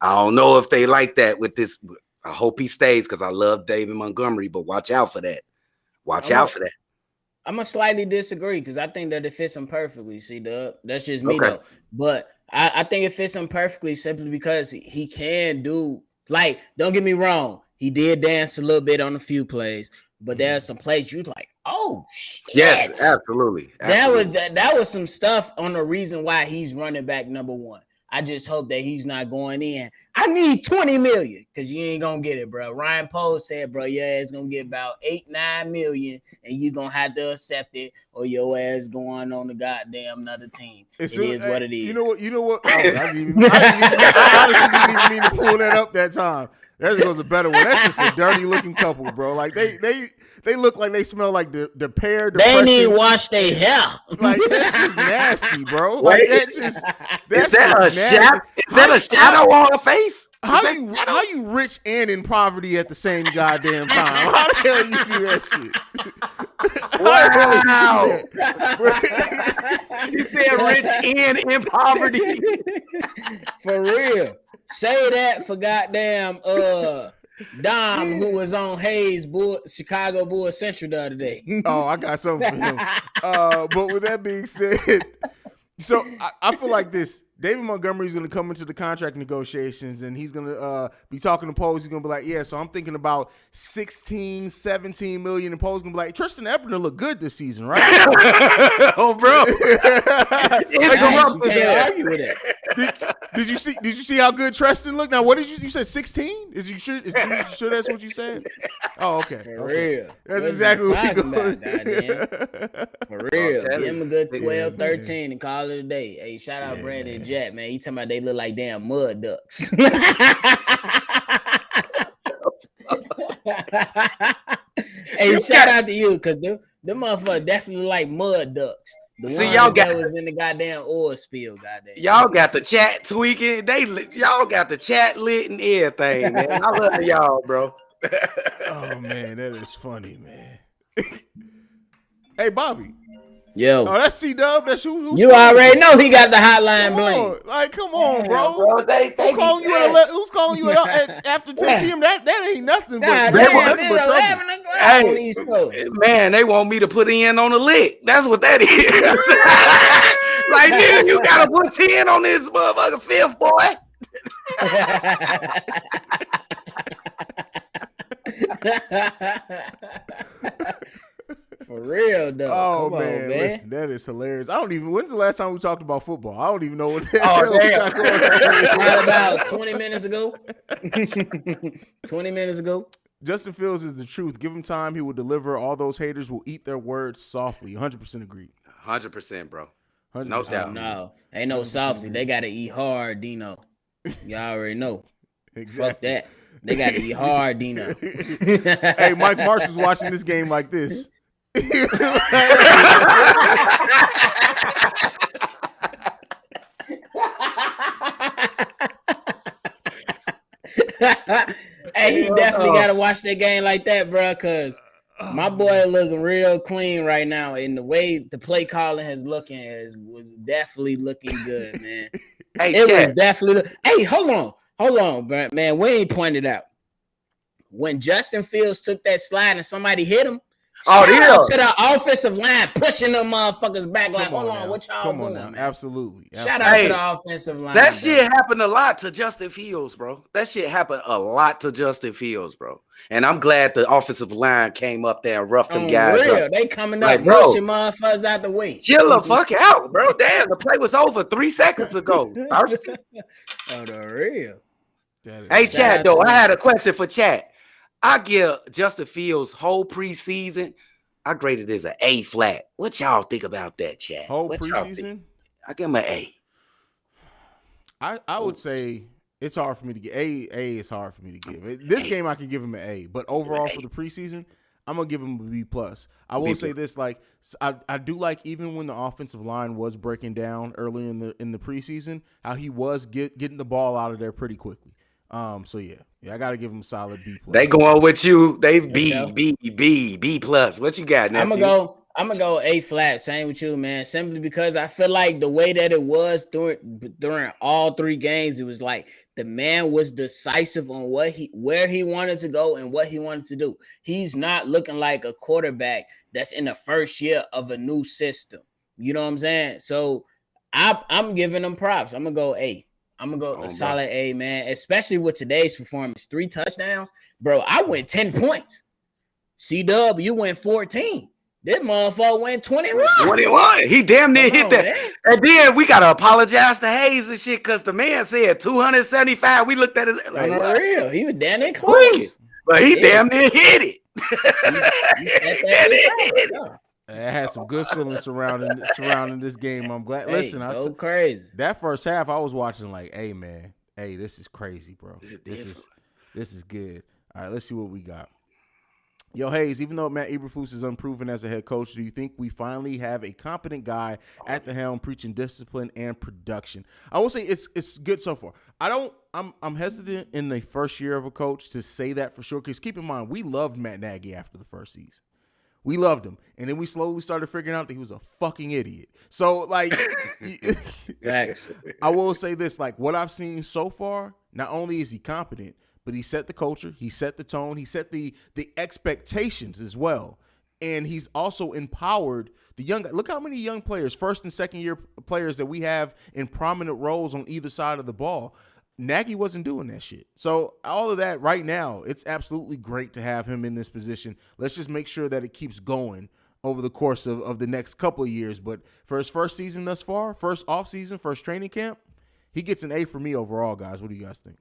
I don't know if they like that with this. I hope he stays because I love David Montgomery, but watch out for that. Watch out for that. I'm gonna slightly disagree because I think that it fits him perfectly. C-Dubb, that's just me though. But I think it fits him perfectly simply because he can do, like, don't get me wrong, he did dance a little bit on a few plays, but there's some plays you like, oh shit. Yes, absolutely. That was some stuff on the reason why he's running back number one. I just hope that he's not going in. I need 20 million because you ain't gonna get it, bro. Ryan Poe said, bro, your ass gonna get about 8-9 million, and you gonna have to accept it, or your ass going on the goddamn another team. It is what it is. You know what? Oh, I honestly didn't even mean to pull that up that time. There goes a better one. That's just a dirty looking couple, bro. Like they look like they smell like the pear. They ain't even wash their hair. Like that's just nasty, bro. Like that's is that a shadow on her face? How you rich and in poverty at the same goddamn time? How the hell you do that shit? Wow. You said rich and in poverty. For real. Say that for goddamn Dom, who was on Haize Chicago Bulls Central the other day. Oh, I got something for him. But with that being said, so I feel like this. David Montgomery is going to come into the contract negotiations, and he's going to be talking to Poles. He's going to be like, yeah, so I'm thinking about 16, 17 million. And Poles going to be like, Tristan Ebner looked good this season, right? Oh, bro. Did you see how good Tristan looked? Now, what did you said 16? Is you sure that's what you said? Oh, okay. For real. That's exactly what we going. For real. Give him a good 12, 13 and call it a day. Hey, shout out Brandon and Jack, man. He talking about they look like damn mud ducks. Hey, shout out to you, because them motherfuckers definitely like mud ducks. Y'all that was in the goddamn oil spill, goddamn. Y'all got the chat tweaking. Y'all got the chat lit and everything, man. I love y'all, bro. Oh man, that is funny, man. Hey, Bobby. Yo. Oh, that's C-Dubb. That's who's you already know he got the hotline bling. Come on, bro. They Who's calling you at after 10 p.m.? That ain't nothing but Damn, nothing but it's trouble. 11 o'clock on the East Coast. Man, they want me to put in on the lick. That's what that is. Like, nigga, you gotta put 10 on this motherfucker fifth, boy. For real though. Oh, Come man, on, man. listen, that is hilarious. When's the last time we talked about football? I don't even know what damn. Not about 20 minutes ago. 20 minutes ago. Justin Fields is the truth. Give him time. He will deliver. All those haters will eat their words softly. 100% agreed. 100%, bro. 100%. No doubt. No, ain't no softly. They got to eat hard, Dino. Y'all already know. Exactly. Fuck that. They got to eat hard, Dino. Hey, Mike Marsh was watching this game like this. Hey, he definitely got to watch that game like that, bro, because my boy looking real clean right now. And the way the play calling was definitely looking good, man. Hey, It Chad. was definitely. Hey, hold on, bro, man. We ain't pointed out when Justin Fields took that slide and somebody hit him. Oh, shout yeah. out to the offensive line pushing them motherfuckers back. Like, hold on, what y'all doing? Now. Man? Absolutely. Shout out to the offensive line. That shit happened a lot to Justin Fields, bro. That shit happened a lot to Justin Fields, bro. And I'm glad the offensive line came up there and roughed them guys real. up. They coming Like, up, bro, pushing motherfuckers out the way. Chill the fuck out, bro. Damn, the play was over 3 seconds ago. Thirsty. Oh, the real. Hey, Chad, though, I had a question for Chad. I give Justin Fields whole preseason, I graded it as an A flat. What y'all think about that, Chad? Whole what y'all preseason? think? I give him an A. I would say it's hard for me to get A is hard for me to give. This game I could give him an A, but overall for the preseason, I'm gonna give him a B plus. I will say this, like I do like even when the offensive line was breaking down early in the preseason, how he was getting the ball out of there pretty quickly. So yeah, I gotta give him a solid B plus. They going with you. They B plus. What you got, nephew? I'm gonna go A flat. Same with you, man. Simply because I feel like the way that it was during all 3 games, it was like the man was decisive on where he wanted to go and what he wanted to do. He's not looking like a quarterback that's in the first year of a new system. You know what I'm saying? So I'm giving him props. I'm gonna go A. I'm gonna go solid A, man. Especially with today's performance, 3 touchdowns, bro. I went 10 points. C-Dubb, you went 14. This motherfucker went 21. 21. He damn near hit that. Man. And then we gotta apologize to Haize and shit because the man said 275. We looked at it like, what? Real. He was damn near close. But he damn near hit it. I had some good feelings surrounding this game. I'm glad. Listen, crazy. That first half, I was watching like, hey man, hey, this is crazy, bro. This is good. All right, let's see what we got. Yo, Haize, even though Matt Eberflus is unproven as a head coach, do you think we finally have a competent guy at the helm preaching discipline and production? I will say it's good so far. I'm hesitant in the first year of a coach to say that for sure, because keep in mind, we loved Matt Nagy after the first season. We loved him. And then we slowly started figuring out that he was a fucking idiot. So, like, I will say this, like, what I've seen so far, not only is he competent, but he set the culture, he set the tone, he set the expectations as well. And he's also empowered the young guys. Look how many young players, first and second year players that we have in prominent roles on either side of the ball. Nagy wasn't doing that shit. So all of that right now, it's absolutely great to have him in this position. Let's just make sure that it keeps going over the course of the next couple of years. But for his first season thus far, first offseason, first training camp, he gets an A for me overall, guys. What do you guys think?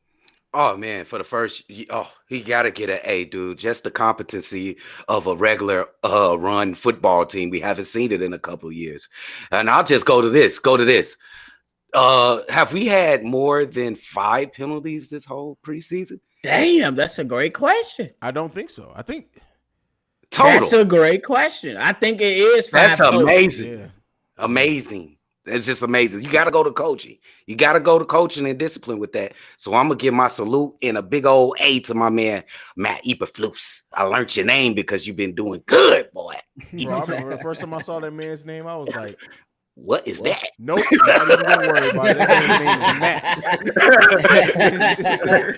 Oh, man, for the first, he got to get an A, dude. Just the competency of a regular run football team. We haven't seen it in a couple of years. And I'll just go to this. Have we had more than 5 penalties this whole preseason? Damn, that's a great question. I don't think so. I think total. That's a great question. I think it is 5. That's amazing. Yeah. Amazing. It's just amazing. You got to go to coaching. You got to go to coaching and discipline with that. So I'm going to give my salute and a big old A to my man, Matt Eberflus. I learned your name because you've been doing good, boy. Bro, I remember the first time I saw that man's name, I was like, what is that? Nope, not even gonna worry about it. That man's name is Matt.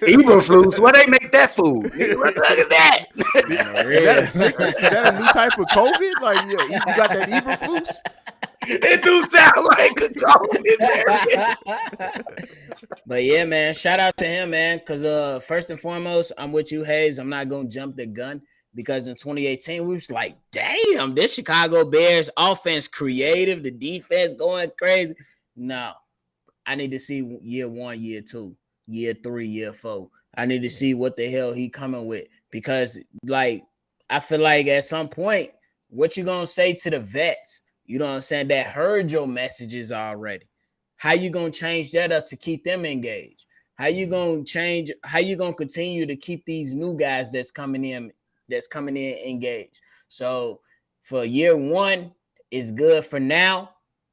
Eberflus, where they make that food? What the heck is that? Is that a sickness? Is that a new type of COVID? Like, yeah, you got that Eberflus? It do sound like a COVID. But yeah, man, shout out to him, man. Because first and foremost, I'm with you, Haize. I'm not gonna jump the gun because in 2018 we was like, damn, this Chicago Bears offense creative, the defense going crazy. No, I need to see year 1, year 2, year 3, year 4. I need to see what the hell he coming with because, like, I feel like at some point, what you gonna say to the vets? You know what I'm saying? That heard your messages already. How you gonna change that up to keep them engaged? How you gonna change? How you gonna continue to keep these new guys that's coming in engaged? So for year 1, it's good for now.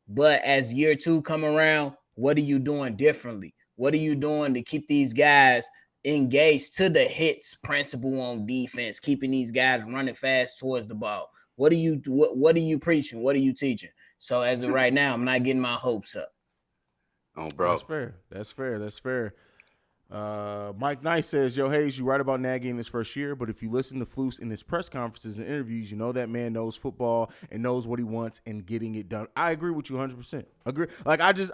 But as year 2 come around, what are you doing differently? What are you doing to keep these guys engaged to the hits principle on defense, keeping these guys running fast towards the ball? What are you preaching? What are you teaching? So as of right now, I'm not getting my hopes up. Oh, bro. That's fair. Mike Nice says, yo, Haize, you right about Nagy in his first year, but if you listen to Flus in his press conferences and interviews, you know that man knows football and knows what he wants and getting it done. I agree with you 100%. Agree. Like, I'm just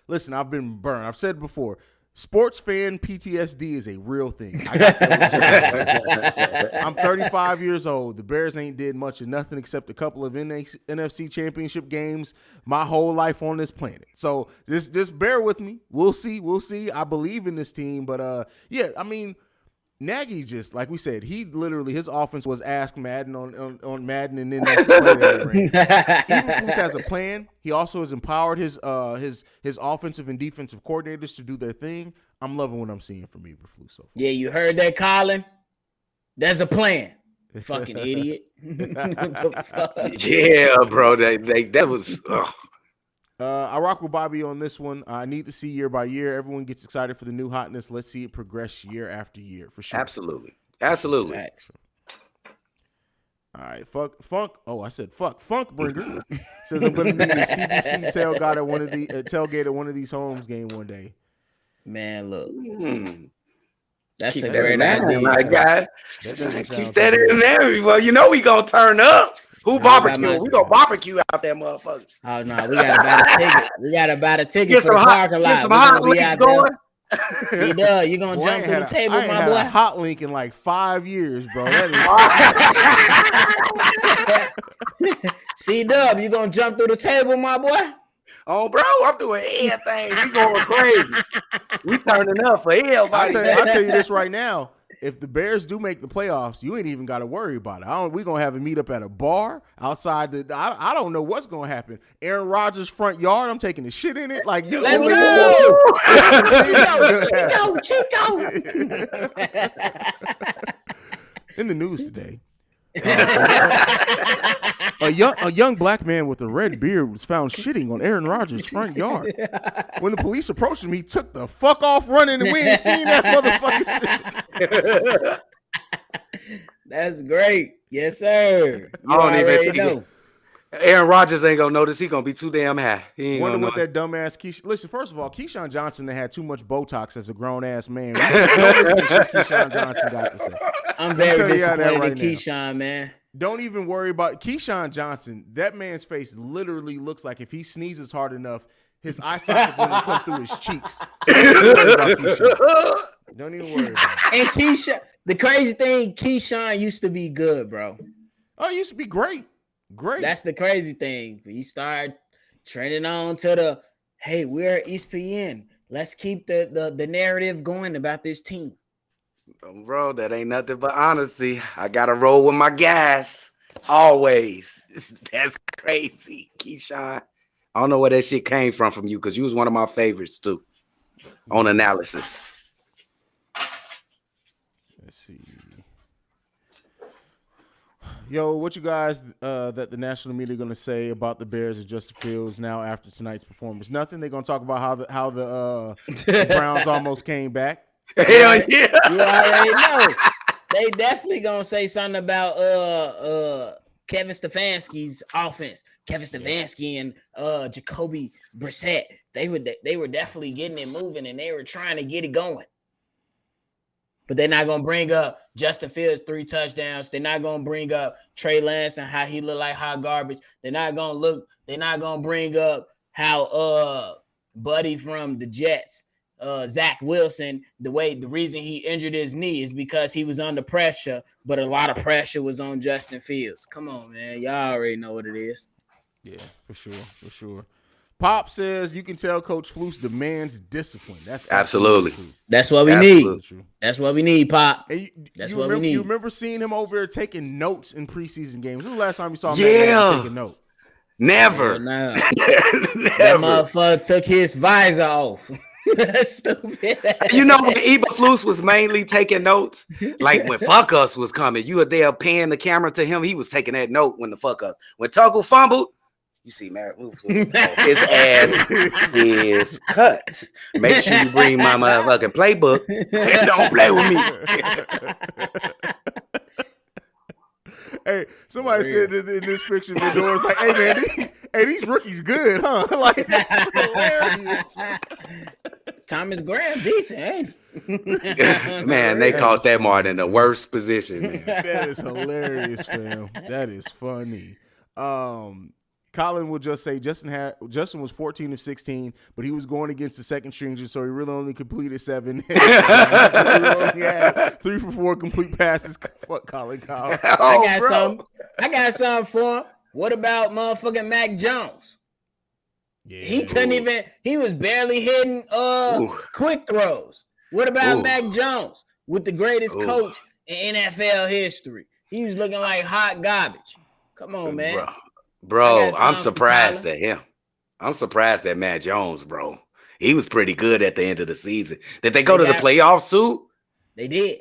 listen, I've been burned. I've said before, sports fan PTSD is a real thing. I got that. I'm 35 years old. The Bears ain't did much of nothing except a couple of NFC championship games my whole life on this planet. So just bear with me. We'll see. I believe in this team. But, yeah, I mean, Nagy just, like we said, he literally, his offense was Ask Madden on Madden, and then that's the play that he ran. Eberflus has a plan. He also has empowered his offensive and defensive coordinators to do their thing. I'm loving what I'm seeing from Eberflus so far. Yeah, you heard that, Colin? There's a plan. Fucking idiot. Yeah, bro. That was. I rock with Bobby on this one. I need to see year by year. Everyone gets excited for the new hotness. Let's see it progress year after year for sure. Absolutely. All right, Funk. Oh, I said fuck. Funkbringer says I'm going to need a CBC tailgate at one of these homes game one day. Man, look. That's keep a that great idea. My guy. That Keep that in there. Well, you know we gonna turn up. Who barbecue? We gonna barbecue out there, motherfucker. Oh no, we gotta buy a ticket. We gotta buy the ticket Get for the parking lot. Get some hot links going. C-Dubb, you gonna jump through the table, I ain't my had boy? a hot link in like 5 years, bro. C-Dubb, you gonna jump through the table, my boy? Oh, bro, I'm doing everything. We going crazy. We turning up for everybody. I'll tell you this right now. If the Bears do make the playoffs, you ain't even got to worry about it. We're going to have a meetup at a bar outside. I don't know what's going to happen. Aaron Rodgers' front yard, I'm taking the shit in it. Like, Let's go. Chico. In the news today, a young black man with a red beard was found shitting on Aaron Rodgers' front yard. When the police approached him, he took the fuck off running, and we ain't seen that motherfucker since. That's great. Yes, sir. You I don't already even know. Aaron Rodgers ain't gonna notice. He gonna be too damn high. He ain't Wonder gonna what know. that dumbass Keyshawn. Listen, first of all, Keyshawn Johnson had too much Botox as a grown ass man. Don't listen to shit Keyshawn Johnson got to say. I'm very tell you how that disappointed right in now. Keyshawn, man. Don't even worry about Keyshawn Johnson. That man's face literally looks like if he sneezes hard enough, his eye socket's gonna come through his cheeks. So don't even worry about Keyshawn. Don't even worry about it. And Keyshawn, the crazy thing, Keyshawn used to be good, bro. Oh, he used to be great. Great. That's the crazy thing. He started trending on to the, hey, we're ESPN. Let's keep the narrative going about this team. Bro, that ain't nothing but honesty. I gotta roll with my guys always. That's crazy, Keyshawn. I don't know where that shit came from you, because you was one of my favorites too on analysis. Let's see. Yo, what you guys that the national media going to say about the Bears and Justin Fields now after tonight's performance? Nothing. They're going to talk about how the Browns almost came back. Hell yeah. You already know. They definitely gonna say something about Kevin Stefanski's offense. Kevin Stefanski and Jacoby Brissett. They were definitely getting it moving and they were trying to get it going. But they're not gonna bring up Justin Fields 3 touchdowns. They're not gonna bring up Trey Lance and how he looked like hot garbage. They're not gonna bring up how Buddy from the Jets, Zach Wilson, the reason he injured his knee is because he was under pressure, but a lot of pressure was on Justin Fields. Come on, man. Y'all already know what it is. Yeah, for sure. Pop says you can tell Coach Flus demands discipline. That's absolutely true. That's what we need. That's what we need, Pop. We need. You remember seeing him over there taking notes in preseason games? When was the last time you saw him take a note? Never. Never. Never. That motherfucker took his visor off. That's stupid. You know when Eberflus was mainly taking notes? Like when Fuck Us was coming, you were there paying the camera to him. He was taking that note when the Fuck Us. When Tuggle fumbled, you see, man, his ass is cut. Make sure you bring my motherfucking playbook and don't play with me. Hey, somebody said that in this picture, the door's like, hey, man, these rookies good, huh? Like, that's hilarious. Thomas Graham decent, ain't Man, they caught that Martin in the worst position, man. That is hilarious, fam. That is funny. Colin will just say Justin was 14 of 16, but he was going against the second stringers, so he really only completed 7. So he only had 3 for 4 complete passes. Fuck Colin Cowell. I got something for him. What about motherfucking Mac Jones? Yeah. He couldn't even. He was barely hitting quick throws. What about Mac Jones with the greatest coach in NFL history? He was looking like hot garbage. Come on, man. Bro, I'm surprised at him. I'm surprised at Matt Jones, bro. He was pretty good at the end of the season. Did they go to the playoffs too? They did.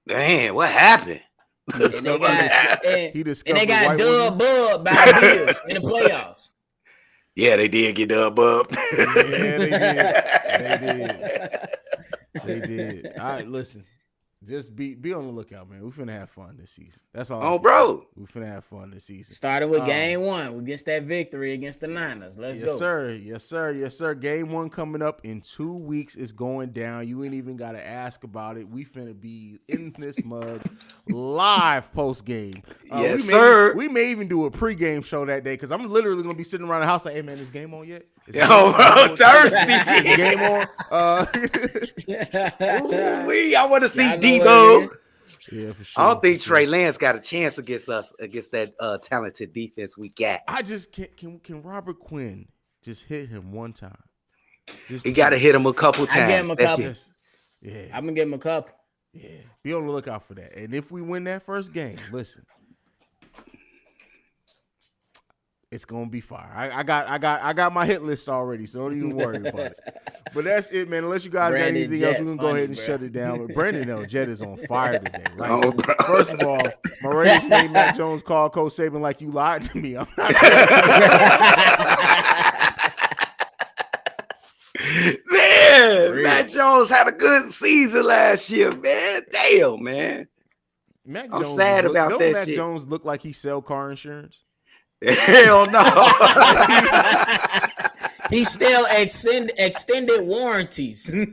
Man, what happened? And they got dubbed Bub by the Bills in the playoffs. Yeah, they did get dubbed up. Yeah, they did. All right, listen. Just be on the lookout, man. We're finna have fun this season. That's all. Oh, bro. We're finna have fun this season. Started with game 1 against that victory against the Niners. Let's go. Yes, sir. Game 1 coming up in 2 weeks is going down. You ain't even got to ask about it. We finna be in this mug live post game. Yes, sir. We may even do a pregame show that day because I'm literally gonna be sitting around the house like, hey man, is game on yet? Thirsty. Is game on? I want to see Debo. Yeah, for sure. I don't think Trey Lance got a chance against us, against that talented defense we got. I just can't. Can Robert Quinn just hit him one time? He got to hit him a couple times. I give him a couple. Yeah, I'm gonna give him a couple. Yeah, be on the lookout for that. And if we win that first game, listen, it's gonna be fire. I got my hit list already, so don't even worry about it. But that's it, man. Unless you guys Brandon got anything Jet, else, we're gonna go ahead and shut it down. But Brandon L. Jet is on fire today. Like, first of all, my Raiders made Mac Jones call Coach Saban like you lied to me. I'm not. Man, Mac Jones had a good season last year, man. Damn, man. I'm sad about that Mac shit. Jones look like he sell car insurance? Hell no. He still extended warranties. Who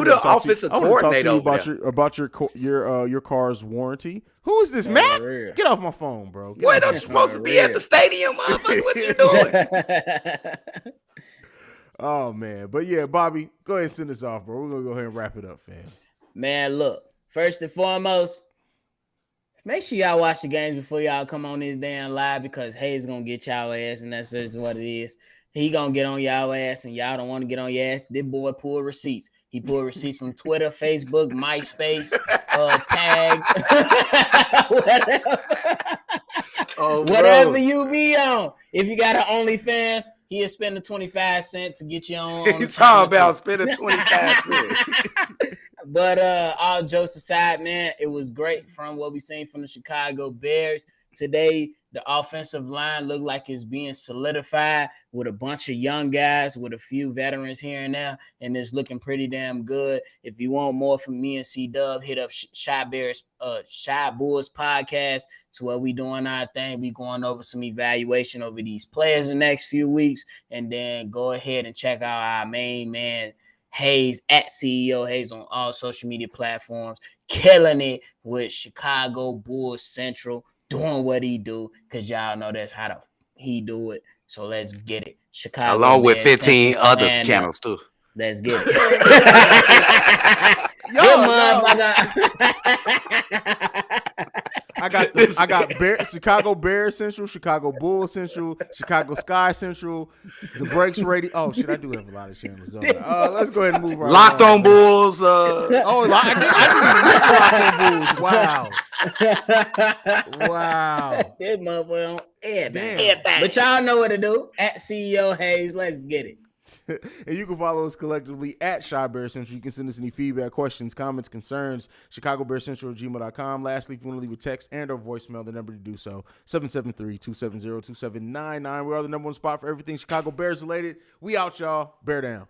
the offensive coordinator about your car's warranty? Who is this, Mac? Get off my phone, bro. What? I'm supposed to be at the stadium, motherfucker. What you doing? Oh man, but yeah, Bobby, go ahead and send us off, bro. We're gonna go ahead and wrap it up, fam. Man, look. First and foremost, make sure y'all watch the games before y'all come on this damn live because Haize gonna get y'all ass, and that's just what it is. He gonna get on y'all ass, and y'all don't want to get on your ass. This boy pulled receipts. He pulled receipts from Twitter, Facebook, MySpace, Tag, whatever you be on. If you got an OnlyFans, he'll spend the 25 cents to get you on. He's talking about spending 25 cents. But all jokes aside, man, it was great from what we seen from the Chicago Bears today. The offensive line looked like it's being solidified with a bunch of young guys, with a few veterans here and there, and it's looking pretty damn good. If you want more from me and C-Dubb, hit up Shy Bulls podcast. To where we doing our thing. We going over some evaluation over these players the next few weeks, and then go ahead and check out our main man Haize at CEO Haize on all social media platforms, killing it with Chicago Bulls Central, doing what he do, because y'all know that's how he do it. So let's get it. Chicago along with Bears 15 Central, other stand channels up. too. Let's get it. I got Chicago Bears Central, Chicago Bulls Central, Chicago Sky Central, the Breaks Radio. Oh shit, I do have a lot of channels. Don't I? Let's go ahead and move right Locked on Bulls. I didn't even mention Locked on Bulls. Wow. This motherfucker on everything. Damn. But y'all know what to do. At CEO Haize, let's get it. And you can follow us collectively at Shy Bear Central. You can send us any feedback, questions, comments, concerns, ChicagoBearCentral@gmail.com. Lastly, if you want to leave a text and or voicemail, the number to do so, 773-270-2799. We are the number one spot for everything Chicago Bears related. We out, y'all. Bear down.